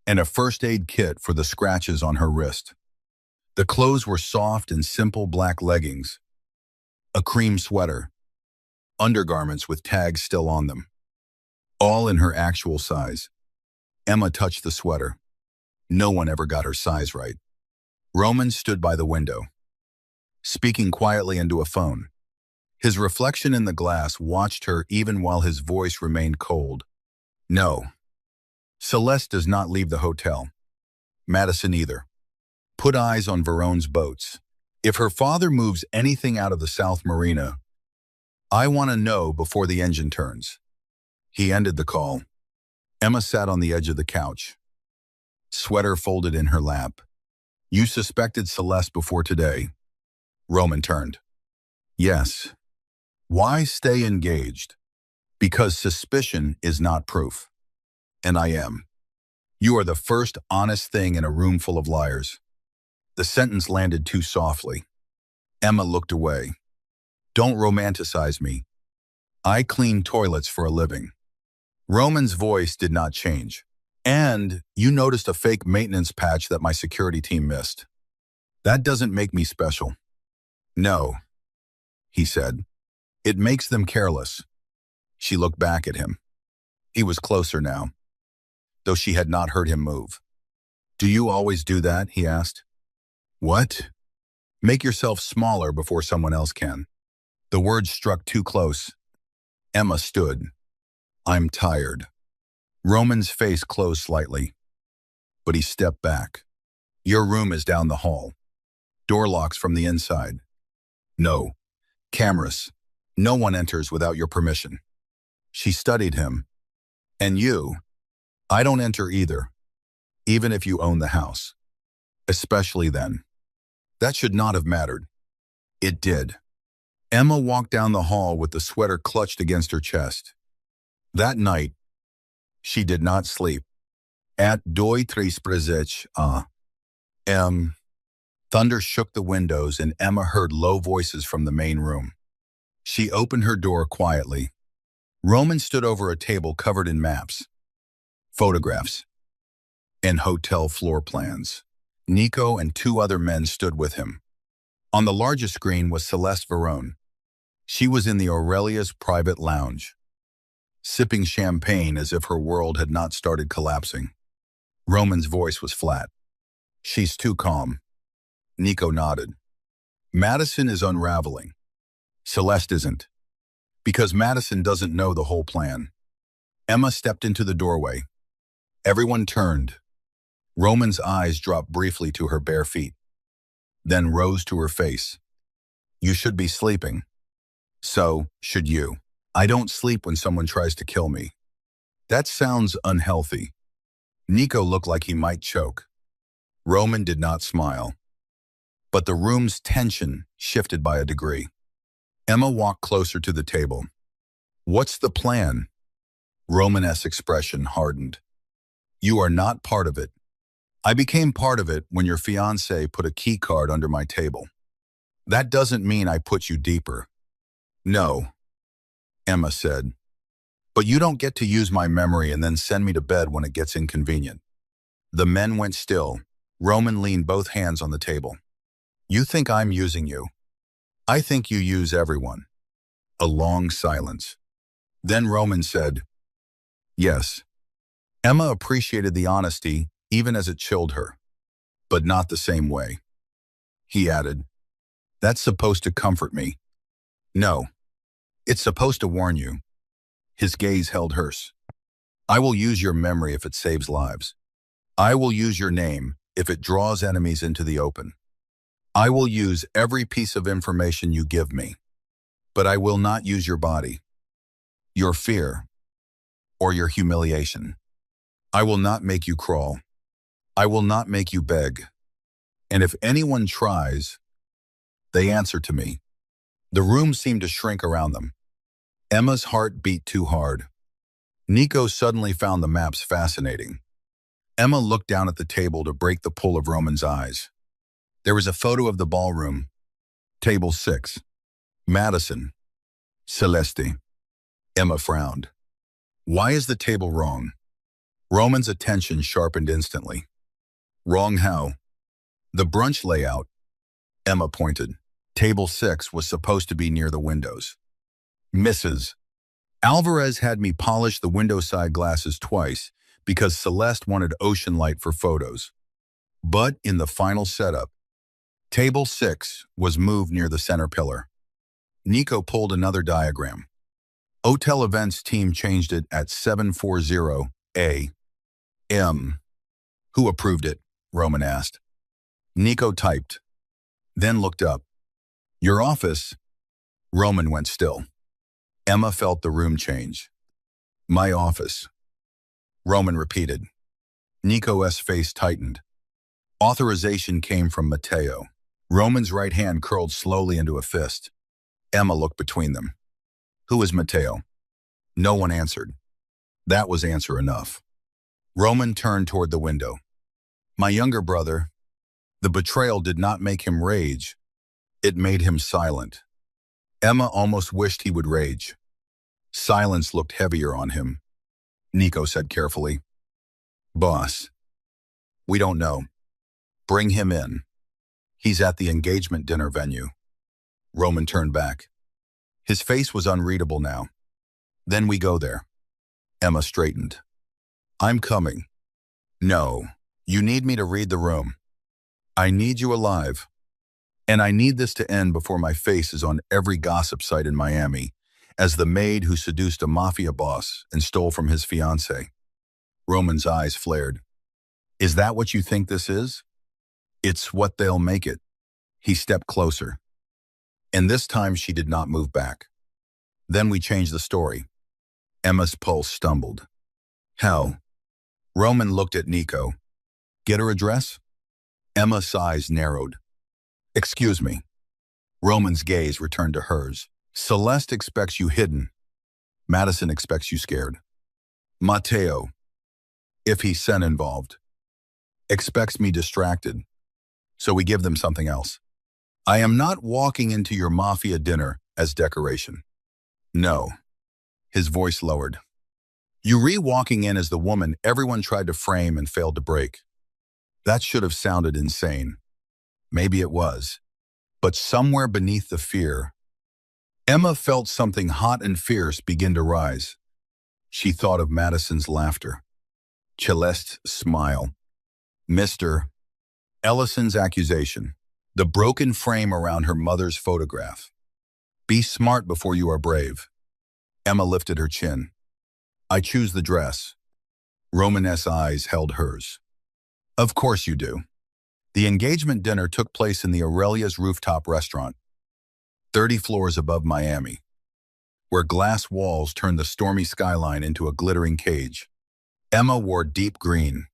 and a first aid kit for the scratches on her wrist. The clothes were soft and simple black leggings, a cream sweater, undergarments with tags still on them, all in her actual size. Emma touched the sweater. No one ever got her size right. Roman stood by the window, speaking quietly into a phone. His reflection in the glass watched her even while his voice remained cold. No. Celeste does not leave the hotel. Madison either. Put eyes on Verone's boats. If her father moves anything out of the South Marina, I want to know before the engine turns. He ended the call. Emma sat on the edge of the couch, sweater folded in her lap. You suspected Celeste before today. Roman turned. Yes. Why stay engaged? Because suspicion is not proof. And I am. You are the first honest thing in a room full of liars. The sentence landed too softly. Emma looked away. Don't romanticize me. I clean toilets for a living. Roman's voice did not change. And you noticed a fake maintenance patch that my security team missed. That doesn't make me special. No, he said. It makes them careless. She looked back at him. He was closer now, though she had not heard him move. Do you always do that? He asked. What? Make yourself smaller before someone else can. The words struck too close. Emma stood. I'm tired. Roman's face closed slightly, but he stepped back. Your room is down the hall. Door locks from the inside. No. Cameras. No one enters without your permission. She studied him. And you? I don't enter either, even if you own the house. Especially then. That should not have mattered. It did. Emma walked down the hall with the sweater clutched against her chest. That night, she did not sleep. At 2:30 am. Thunder shook the windows and Emma heard low voices from the main room. She opened her door quietly. Roman stood over a table covered in maps, photographs, and hotel floor plans. Nico and two other men stood with him. On the largest screen was Celeste Verone. She was in the Aurelia's private lounge, sipping champagne as if her world had not started collapsing. Roman's voice was flat. She's too calm. Nico nodded. Madison is unraveling. Celeste isn't. Because Madison doesn't know the whole plan. Emma stepped into the doorway. Everyone turned. Roman's eyes dropped briefly to her bare feet, then rose to her face. You should be sleeping. So should you. I don't sleep when someone tries to kill me. That sounds unhealthy. Nico looked like he might choke. Roman did not smile. But the room's tension shifted by a degree. Emma walked closer to the table. What's the plan? Roman's expression hardened. You are not part of it. I became part of it when your fiancé put a key card under my table. That doesn't mean I put you deeper. No, Emma said. But you don't get to use my memory and then send me to bed when it gets inconvenient. The men went still. Roman leaned both hands on the table. You think I'm using you. I think you use everyone. A long silence. Then Roman said, yes. Emma appreciated the honesty, even as it chilled her. But not the same way. He added, that's supposed to comfort me. No. It's supposed to warn you. His gaze held hers. I will use your memory if it saves lives. I will use your name if it draws enemies into the open. I will use every piece of information you give me. But I will not use your body, your fear, or your humiliation. I will not make you crawl. I will not make you beg. And if anyone tries, they answer to me. The room seemed to shrink around them. Emma's heart beat too hard. Nico suddenly found the maps fascinating. Emma looked down at the table to break the pull of Roman's eyes. There was a photo of the ballroom. Table 6. Madison. Celeste. Emma frowned. Why is the table wrong? Roman's attention sharpened instantly. Wrong how? The brunch layout. Emma pointed. Table 6 was supposed to be near the windows. Mrs. Alvarez had me polish the window side glasses twice because Celeste wanted ocean light for photos. But in the final setup, Table 6 was moved near the center pillar. Nico pulled another diagram. Hotel events team changed it at 7:40 a.m. Who approved it? Roman asked. Nico typed, then looked up. Your office? Roman went still. Emma felt the room change. My office. Roman repeated. Nico's face tightened. Authorization came from Matteo. Roman's right hand curled slowly into a fist. Emma looked between them. Who is Matteo? No one answered. That was answer enough. Roman turned toward the window. My younger brother. The betrayal did not make him rage. It made him silent. Emma almost wished he would rage. Silence looked heavier on him. Nico said carefully. Boss. We don't know. Bring him in. He's at the engagement dinner venue. Roman turned back. His face was unreadable now. Then we go there. Emma straightened. I'm coming. No, you need me to read the room. I need you alive. And I need this to end before my face is on every gossip site in Miami as the maid who seduced a mafia boss and stole from his fiancée. Roman's eyes flared. Is that what you think this is? It's what they'll make it. He stepped closer. And this time she did not move back. Then we changed the story. Emma's pulse stumbled. How? Roman looked at Nico. Get her address? Emma's eyes narrowed. Excuse me. Roman's gaze returned to hers. Celeste expects you hidden. Madison expects you scared. Matteo, if he's sen involved, expects me distracted. So we give them something else. I am not walking into your mafia dinner as decoration. No. His voice lowered. You walking in as the woman everyone tried to frame and failed to break. That should have sounded insane. Maybe it was. But somewhere beneath the fear, Emma felt something hot and fierce begin to rise. She thought of Madison's laughter. Celeste's smile. Mr. Ellison's accusation. The broken frame around her mother's photograph. Be smart before you are brave. Emma lifted her chin. I choose the dress. Romanes's eyes held hers. Of course you do. The engagement dinner took place in the Aurelia's rooftop restaurant, 30 floors above Miami, where glass walls turned the stormy skyline into a glittering cage. Emma wore deep green,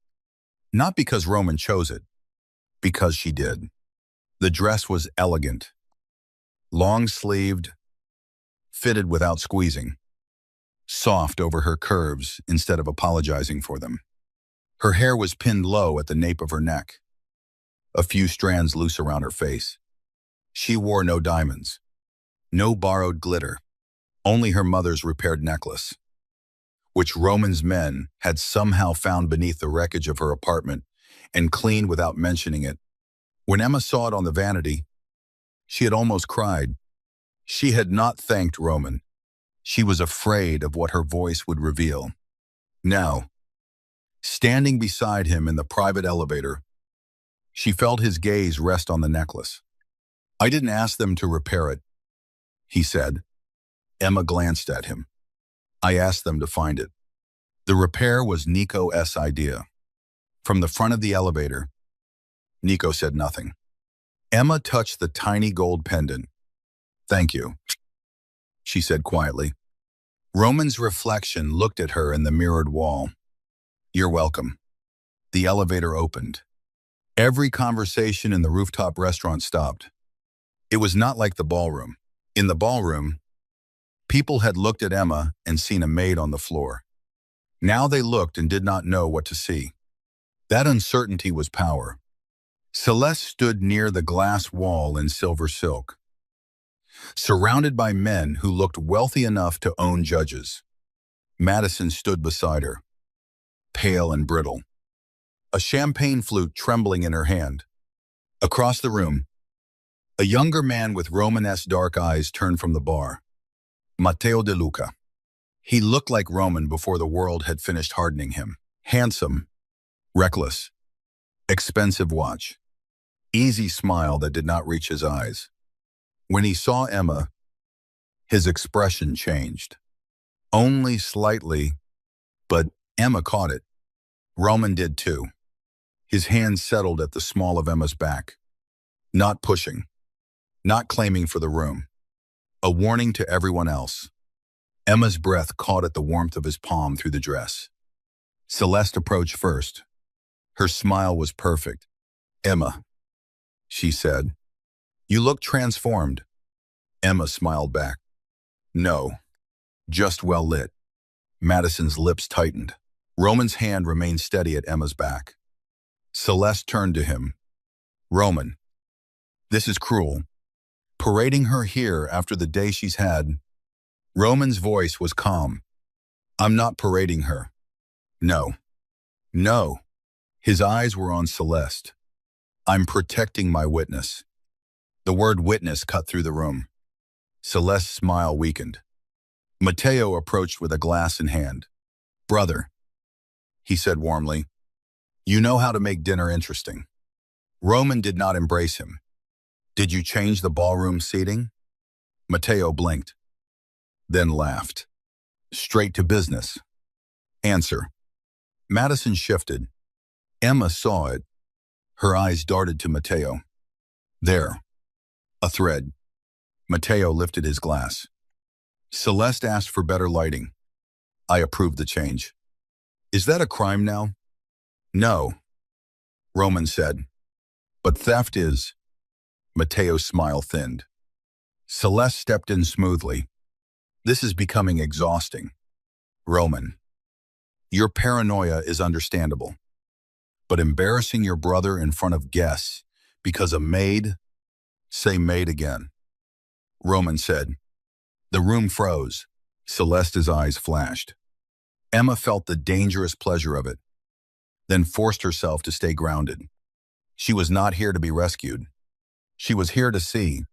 not because Roman chose it, because she did. The dress was elegant, long-sleeved, fitted without squeezing, soft over her curves instead of apologizing for them. Her hair was pinned low at the nape of her neck, a few strands loose around her face. She wore no diamonds, no borrowed glitter, only her mother's repaired necklace, which Roman's men had somehow found beneath the wreckage of her apartment and cleaned without mentioning it. When Emma saw it on the vanity, she had almost cried. She had not thanked Roman. She was afraid of what her voice would reveal. Now, standing beside him in the private elevator, she felt his gaze rest on the necklace. I didn't ask them to repair it, he said. Emma glanced at him. I asked them to find it. The repair was Nico's idea. From the front of the elevator, Nico said nothing. Emma touched the tiny gold pendant. Thank you, she said quietly. Roman's reflection looked at her in the mirrored wall. You're welcome. The elevator opened. Every conversation in the rooftop restaurant stopped. It was not like the ballroom. In the ballroom, people had looked at Emma and seen a maid on the floor. Now they looked and did not know what to see. That uncertainty was power. Celeste stood near the glass wall in silver silk, surrounded by men who looked wealthy enough to own judges. Madison stood beside her, pale and brittle, a champagne flute trembling in her hand. Across the room, a younger man with Romanesque dark eyes turned from the bar. Matteo De Luca. He looked like Roman before the world had finished hardening him. Handsome, reckless, expensive watch, easy smile that did not reach his eyes. When he saw Emma, his expression changed. Only slightly, but Emma caught it. Roman did too. His hand settled at the small of Emma's back. Not pushing. Not claiming for the room. A warning to everyone else. Emma's breath caught at the warmth of his palm through the dress. Celeste approached first. Her smile was perfect. "Emma," she said, "you look transformed." Emma smiled back. "No, just well lit." Madison's lips tightened. Roman's hand remained steady at Emma's back. Celeste turned to him. "Roman, this is cruel. Parading her here after the day she's had." Roman's voice was calm. "I'm not parading her. No. No." His eyes were on Celeste. "I'm protecting my witness." The word witness cut through the room. Celeste's smile weakened. Matteo approached with a glass in hand. "Brother," he said warmly, "you know how to make dinner interesting." Roman did not embrace him. "Did you change the ballroom seating?" Matteo blinked, then laughed. "Straight to business." "Answer." Madison shifted. Emma saw it. Her eyes darted to Matteo. "There. A thread." Matteo lifted his glass. Celeste asked for better lighting. I approved the change. "Is that a crime now?" "No," Roman said. "But theft is." Matteo's smile thinned. Celeste stepped in smoothly. "This is becoming exhausting." "Roman, your paranoia is understandable. But embarrassing your brother in front of guests because a maid—" "Say maid again," Roman said. The room froze. Celeste's eyes flashed. Emma felt the dangerous pleasure of it, then forced herself to stay grounded. She was not here to be rescued. She was here to see.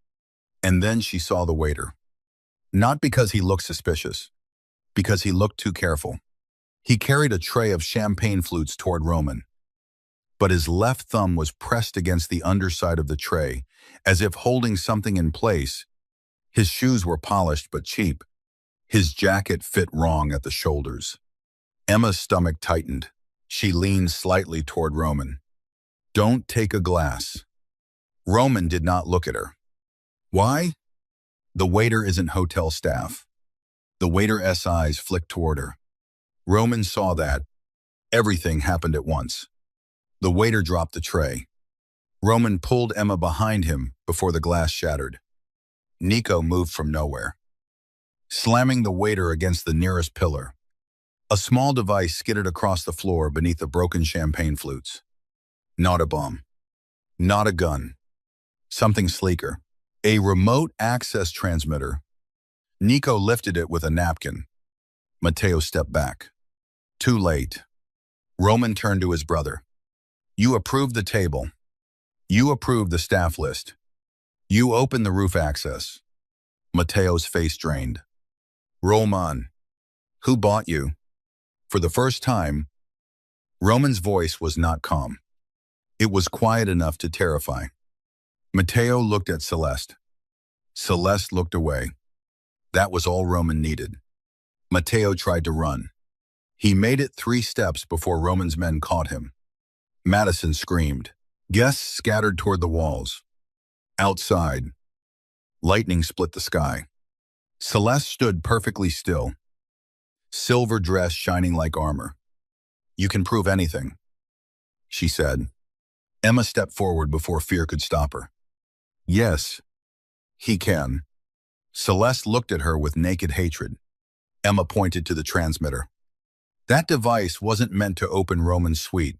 And then she saw the waiter. Not because he looked suspicious, because he looked too careful. He carried a tray of champagne flutes toward Roman, but his left thumb was pressed against the underside of the tray, as if holding something in place. His shoes were polished but cheap. His jacket fit wrong at the shoulders. Emma's stomach tightened. She leaned slightly toward Roman. "Don't take a glass." Roman did not look at her. "Why?" "The waiter isn't hotel staff." The waiter's eyes flicked toward her. Roman saw that. Everything happened at once. The waiter dropped the tray. Roman pulled Emma behind him before the glass shattered. Nico moved from nowhere, slamming the waiter against the nearest pillar. A small device skidded across the floor beneath the broken champagne flutes. Not a bomb. Not a gun. Something sleeker. A remote access transmitter. Nico lifted it with a napkin. Matteo stepped back. Too late. Roman turned to his brother. "You approved the table. You approved the staff list. You opened the roof access." Matteo's face drained. "Roman, who bought you?" For the first time, Roman's voice was not calm. It was quiet enough to terrify. Matteo looked at Celeste. Celeste looked away. That was all Roman needed. Matteo tried to run. He made it 3 steps before Roman's men caught him. Madison screamed. Guests scattered toward the walls. Outside, lightning split the sky. Celeste stood perfectly still, silver dress shining like armor. "You can prove anything," she said. Emma stepped forward before fear could stop her. "Yes, he can." Celeste looked at her with naked hatred. Emma pointed to the transmitter. That device wasn't meant to open Roman's suite.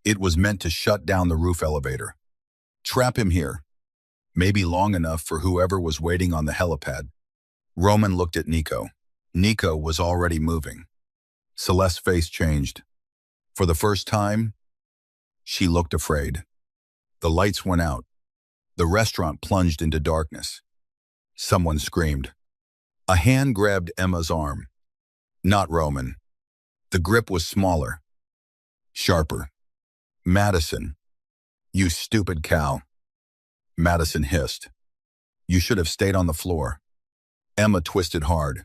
It was meant to shut down the roof elevator. Trap him here, maybe long enough for whoever was waiting on the helipad. Roman looked at Nico. Nico was already moving. Celeste's face changed. For the first time, she looked afraid. The lights went out. The restaurant plunged into darkness. Someone screamed. A hand grabbed Emma's arm. Not Roman. The grip was smaller, sharper. Madison. You stupid cow, Madison hissed. You should have stayed on the floor. Emma twisted hard,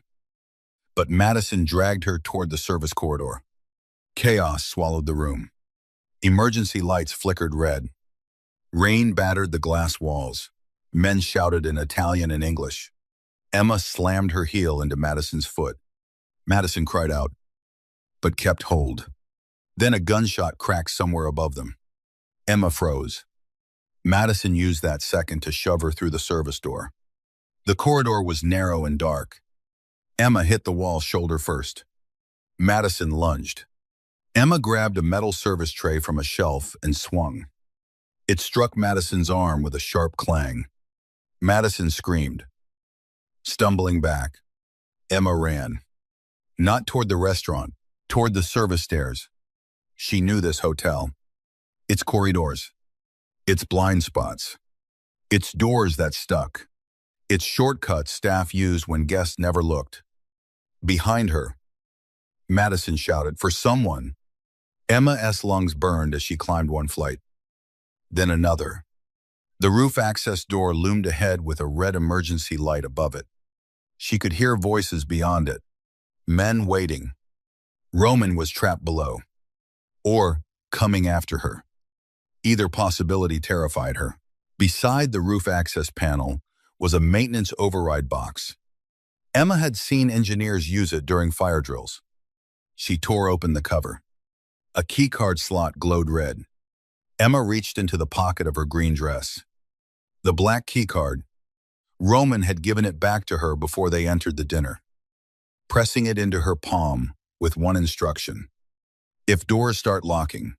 but Madison dragged her toward the service corridor. Chaos swallowed the room. Emergency lights flickered red. Rain battered the glass walls. Men shouted in Italian and English. Emma slammed her heel into Madison's foot. Madison cried out, but kept hold. Then a gunshot cracked somewhere above them. Emma froze. Madison used that second to shove her through the service door. The corridor was narrow and dark. Emma hit the wall shoulder first. Madison lunged. Emma grabbed a metal service tray from a shelf and swung. It struck Madison's arm with a sharp clang. Madison screamed. Stumbling back, Emma ran. Not toward the restaurant, toward the service stairs. She knew this hotel. Its corridors. Its blind spots. Its doors that stuck. Its shortcuts staff used when guests never looked. Behind her, Madison shouted, for someone. Emma's lungs burned as she climbed one flight. Then another. The roof access door loomed ahead with a red emergency light above it. She could hear voices beyond it. Men waiting. Roman was trapped below. Or coming after her. Either possibility terrified her. Beside the roof access panel was a maintenance override box. Emma had seen engineers use it during fire drills. She tore open the cover. A keycard slot glowed red. Emma reached into the pocket of her green dress. The black keycard. Roman had given it back to her before they entered the dinner. Pressing it into her palm with one instruction. If doors start locking,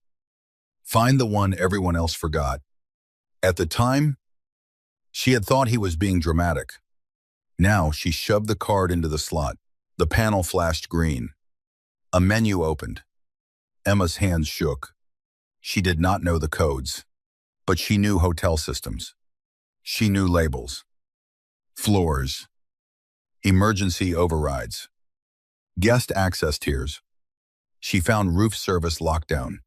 find the one everyone else forgot. At the time, she had thought he was being dramatic. Now she shoved the card into the slot. The panel flashed green. A menu opened. Emma's hands shook. She did not know the codes, but she knew hotel systems. She knew labels. Floors. Emergency overrides. Guest access tiers. She found roof service lockdown.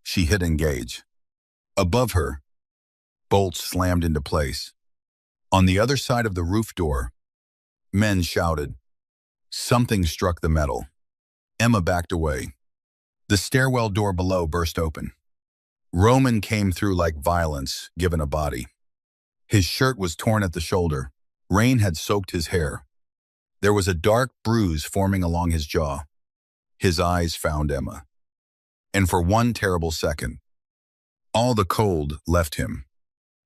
She hit engage. Above her, bolts slammed into place. On the other side of the roof door, men shouted. Something struck the metal. Emma backed away. The stairwell door below burst open. Roman came through like violence given a body. His shirt was torn at the shoulder. Rain had soaked his hair. There was a dark bruise forming along his jaw. His eyes found Emma. And for one terrible second, all the cold left him.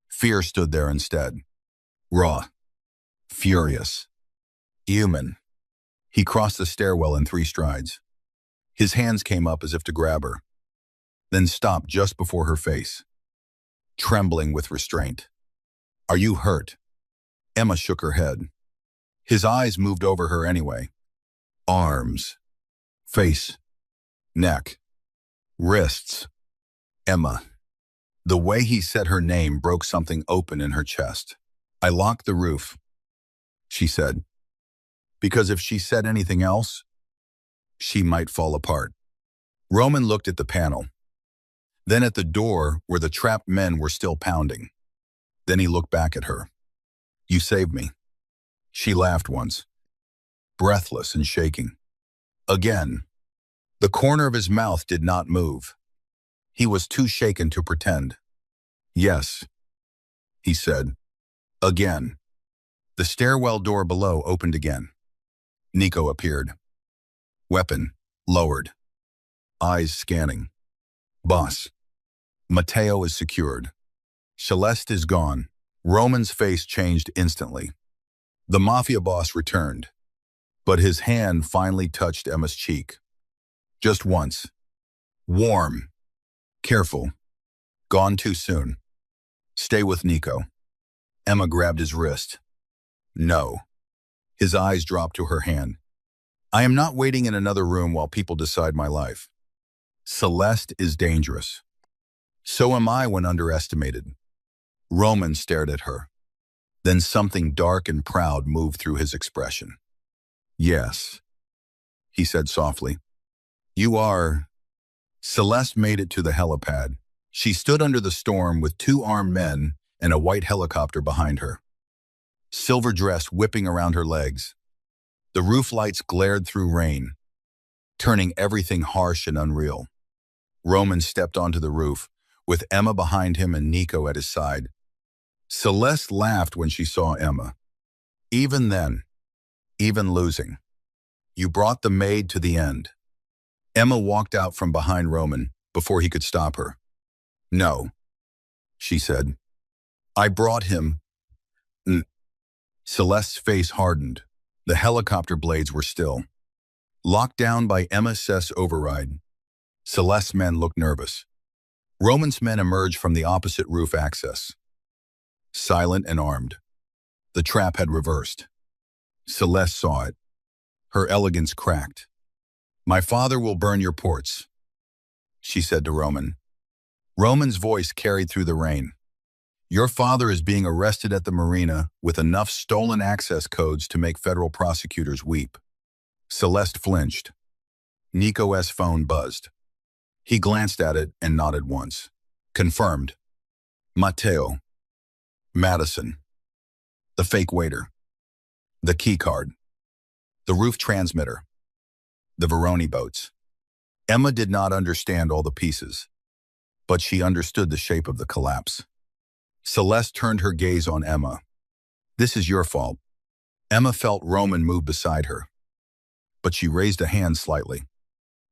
Fear stood there instead. Raw. Furious. Human. He crossed the stairwell in 3 strides. His hands came up as if to grab her, then stopped just before her face, trembling with restraint. Are you hurt? Emma shook her head. His eyes moved over her anyway. Arms. Face. Neck. Wrists. Emma. The way he said her name broke something open in her chest. I locked the roof, she said, because if she said anything else, she might fall apart. Roman looked at the panel, then at the door where the trapped men were still pounding. Then he looked back at her. You saved me. She laughed once, breathless and shaking. Again, the corner of his mouth did not move. He was too shaken to pretend. Yes, he said. Again. The stairwell door below opened again. Nico appeared. Weapon lowered. Eyes scanning. Boss. Matteo is secured. Celeste is gone. Roman's face changed instantly. The Mafia Boss returned, but his hand finally touched Emma's cheek. Just once. Warm. Careful. Gone too soon. Stay with Nico. Emma grabbed his wrist. No. His eyes dropped to her hand. I am not waiting in another room while people decide my life. Celeste is dangerous. So am I when underestimated. Roman stared at her. Then something dark and proud moved through his expression. Yes, he said softly. You are... Celeste made it to the helipad. She stood under the storm with two armed men and a white helicopter behind her. Silver dress whipping around her legs. The roof lights glared through rain, turning everything harsh and unreal. Roman stepped onto the roof, with Emma behind him and Nico at his side. Celeste laughed when she saw Emma. Even then, even losing, you brought the maid to the end. Emma walked out from behind Roman before he could stop her. No, she said. I brought him. Celeste's face hardened. The helicopter blades were still. Locked down by MSS override, Celeste's men looked nervous. Roman's men emerged from the opposite roof access, silent and armed. The trap had reversed. Celeste saw it. Her elegance cracked. My father will burn your ports, she said to Roman. Roman's voice carried through the rain. Your father is being arrested at the marina with enough stolen access codes to make federal prosecutors weep. Celeste flinched. Nico's phone buzzed. He glanced at it and nodded once. Confirmed. Matteo. Madison. The fake waiter. The key card. The roof transmitter. The Veroni boats. Emma did not understand all the pieces, but she understood the shape of the collapse. Celeste turned her gaze on Emma. This is your fault. Emma felt Roman move beside her, but she raised a hand slightly.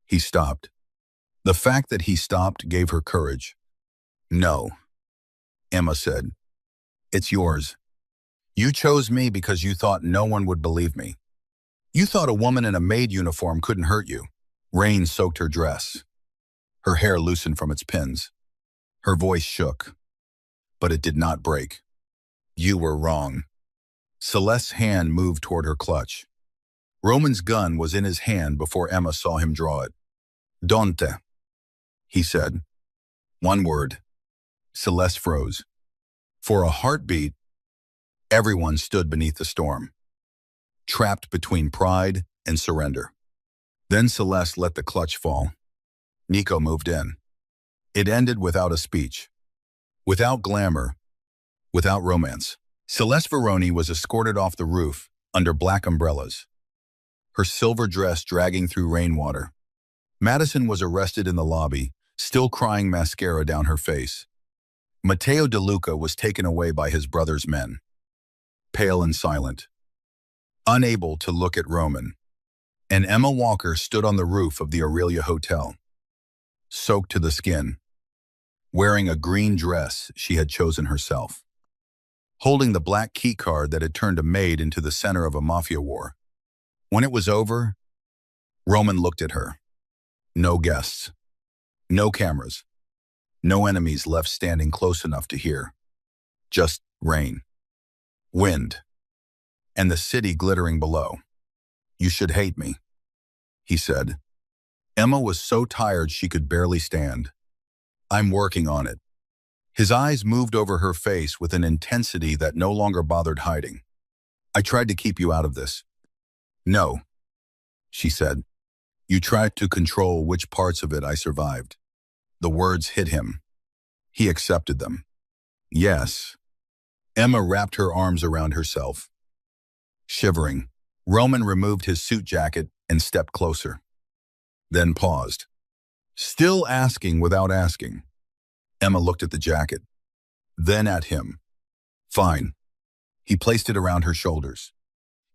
He stopped. The fact that he stopped gave her courage. No, Emma said. It's yours. You chose me because you thought no one would believe me. You thought a woman in a maid uniform couldn't hurt you. Rain soaked her dress. Her hair loosened from its pins. Her voice shook, but it did not break. You were wrong. Celeste's hand moved toward her clutch. Roman's gun was in his hand before Emma saw him draw it. Donte, he said. One word. Celeste froze. For a heartbeat, everyone stood beneath the storm, trapped between pride and surrender. Then Celeste let the clutch fall. Nico moved in. It ended without a speech, without glamour, without romance. Celeste Veroni was escorted off the roof under black umbrellas, her silver dress dragging through rainwater. Madison was arrested in the lobby, still crying mascara down her face. Matteo DeLuca was taken away by his brother's men, pale and silent, unable to look at Roman. And Emma Walker stood on the roof of the Aurelia Hotel, soaked to the skin, wearing a green dress she had chosen herself, holding the black key card that had turned a maid into the center of a mafia war. When it was over, Roman looked at her. No guests, no cameras, no enemies left standing close enough to hear. Just rain, wind, and the city glittering below. You should hate me, he said. Emma was so tired she could barely stand. I'm working on it. His eyes moved over her face with an intensity that no longer bothered hiding. I tried to keep you out of this. No, she said. You tried to control which parts of it I survived. The words hit him. He accepted them. Yes. Emma wrapped her arms around herself. Shivering, Roman removed his suit jacket and stepped closer. Then paused. Still asking without asking. Emma looked at the jacket, then at him. Fine. He placed it around her shoulders.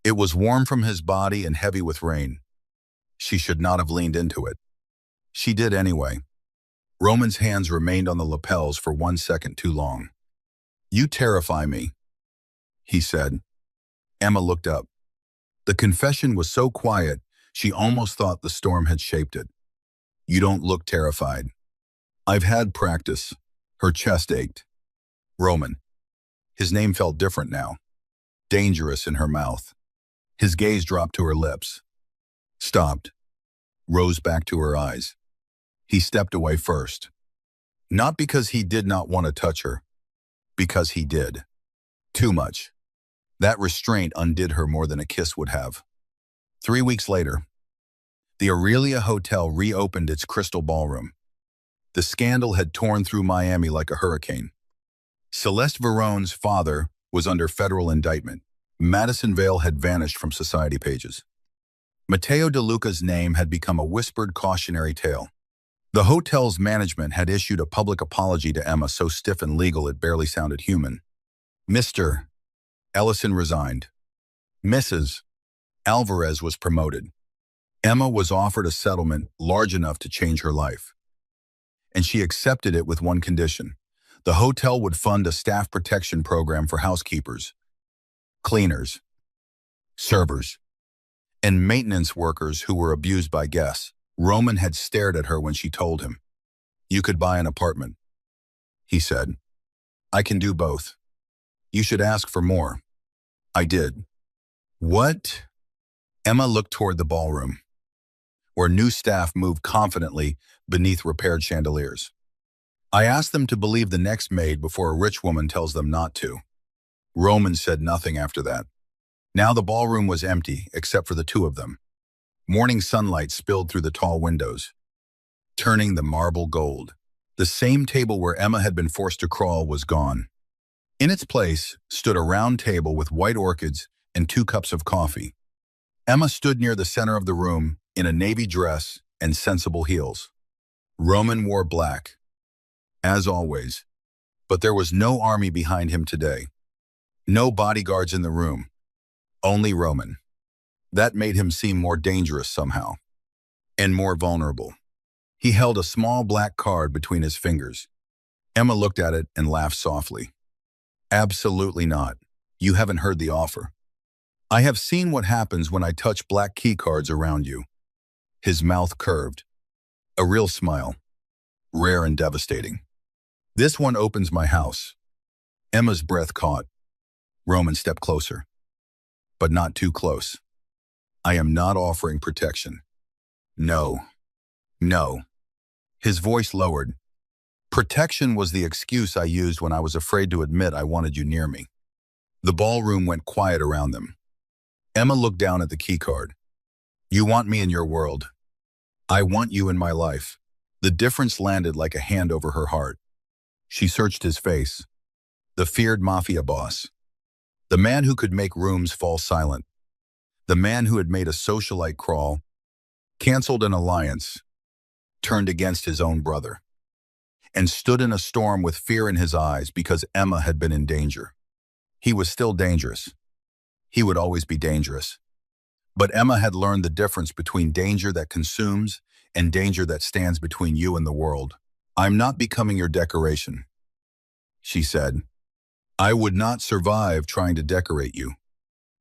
It was warm from his body and heavy with rain. She should not have leaned into it. She did anyway. Roman's hands remained on the lapels for 1 second too long. You terrify me, he said. Emma looked up. The confession was so quiet, she almost thought the storm had shaped it. You don't look terrified. I've had practice. Her chest ached. Roman. His name felt different now. Dangerous in her mouth. His gaze dropped to her lips. Stopped. Rose back to her eyes. He stepped away first. Not because he did not want to touch her. Because he did. Too much. That restraint undid her more than a kiss would have. 3 weeks later, the Aurelia Hotel reopened its crystal ballroom. The scandal had torn through Miami like a hurricane. Celeste Verone's father was under federal indictment. Madison Vale had vanished from society pages. Matteo DeLuca's name had become a whispered cautionary tale. The hotel's management had issued a public apology to Emma so stiff and legal it barely sounded human. Mr. Ellison resigned. Mrs. Alvarez was promoted. Emma was offered a settlement large enough to change her life. And she accepted it with one condition. The hotel would fund a staff protection program for housekeepers, cleaners, servers, and maintenance workers who were abused by guests. Roman had stared at her when she told him. "You could buy an apartment," he said. "I can do both. You should ask for more." I did. What? Emma looked toward the ballroom, where new staff moved confidently beneath repaired chandeliers. "I asked them to believe the next maid before a rich woman tells them not to." Roman said nothing after that. Now the ballroom was empty, except for the two of them. Morning sunlight spilled through the tall windows, turning the marble gold. The same table where Emma had been forced to crawl was gone. In its place stood a round table with white orchids and 2 cups of coffee. Emma stood near the center of the room in a navy dress and sensible heels. Roman wore black, as always, but there was no army behind him today. No bodyguards in the room, only Roman. That made him seem more dangerous somehow, and more vulnerable. He held a small black card between his fingers. Emma looked at it and laughed softly. "Absolutely not. You haven't heard the offer. I have seen what happens when I touch black key cards around you." His mouth curved. A real smile, rare and devastating. "This one opens my house." Emma's breath caught. Roman stepped closer, but not too close. "I am not offering protection." "No. No." His voice lowered. "Protection was the excuse I used when I was afraid to admit I wanted you near me." The ballroom went quiet around them. Emma looked down at the keycard. "You want me in your world. I want you in my life." The difference landed like a hand over her heart. She searched his face. The feared Mafia Boss. The man who could make rooms fall silent. The man who had made a socialite crawl, canceled an alliance, turned against his own brother, and stood in a storm with fear in his eyes because Emma had been in danger. He was still dangerous. He would always be dangerous. But Emma had learned the difference between danger that consumes and danger that stands between you and the world. "I'm not becoming your decoration," she said. "I would not survive trying to decorate you."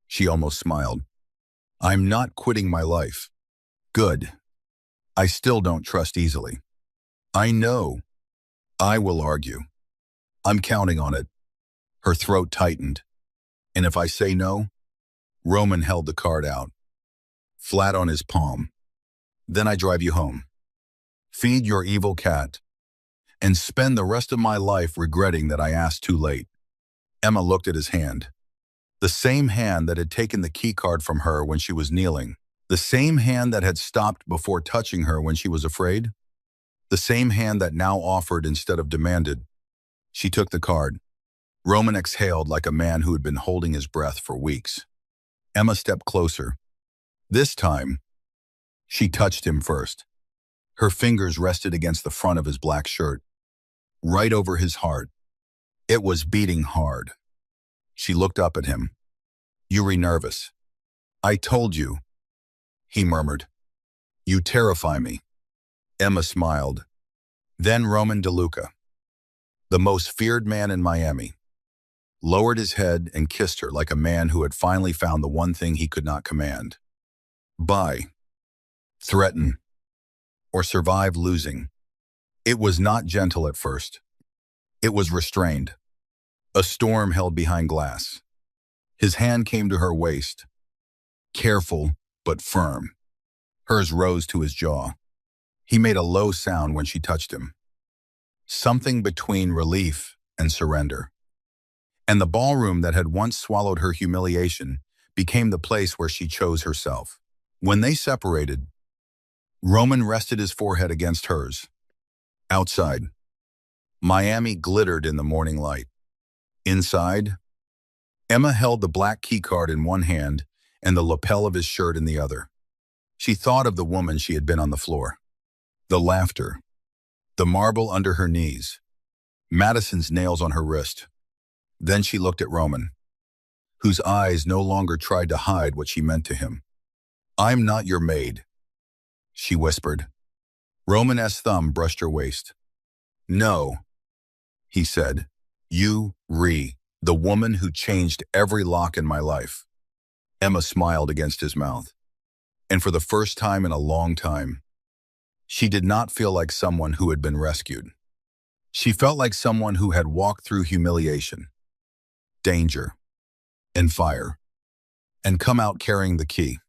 She almost smiled. "I'm not quitting my life." "Good. I still don't trust easily." "I know. I will argue. I'm counting on it." Her throat tightened. "And if I say no?" Roman held the card out, flat on his palm. "Then I drive you home. Feed your evil cat, and spend the rest of my life regretting that I asked too late." Emma looked at his hand. The same hand that had taken the keycard from her when she was kneeling. The same hand that had stopped before touching her when she was afraid. The same hand that now offered instead of demanded. She took the card. Roman exhaled like a man who had been holding his breath for weeks. Emma stepped closer. This time, she touched him first. Her fingers rested against the front of his black shirt, right over his heart. It was beating hard. She looked up at him. "You're nervous." "I told you," he murmured. "You terrify me." Emma smiled. Then Roman DeLuca, the most feared man in Miami, lowered his head and kissed her like a man who had finally found the one thing he could not command. Buy, threaten, or survive losing. It was not gentle at first. It was restrained. A storm held behind glass. His hand came to her waist, careful but firm. Hers rose to his jaw. He made a low sound when she touched him. Something between relief and surrender. And the ballroom that had once swallowed her humiliation became the place where she chose herself. When they separated, Roman rested his forehead against hers. Outside, Miami glittered in the morning light. Inside, Emma held the black keycard in one hand and the lapel of his shirt in the other. She thought of the woman she had been on the floor. The laughter, the marble under her knees, Madison's nails on her wrist. Then she looked at Roman, whose eyes no longer tried to hide what she meant to him. "I'm not your maid," she whispered. Roman's thumb brushed her waist. "No," he said. "You, the woman who changed every lock in my life." Emma smiled against his mouth. And for the first time in a long time, she did not feel like someone who had been rescued. She felt like someone who had walked through humiliation, danger, and fire, and come out carrying the key.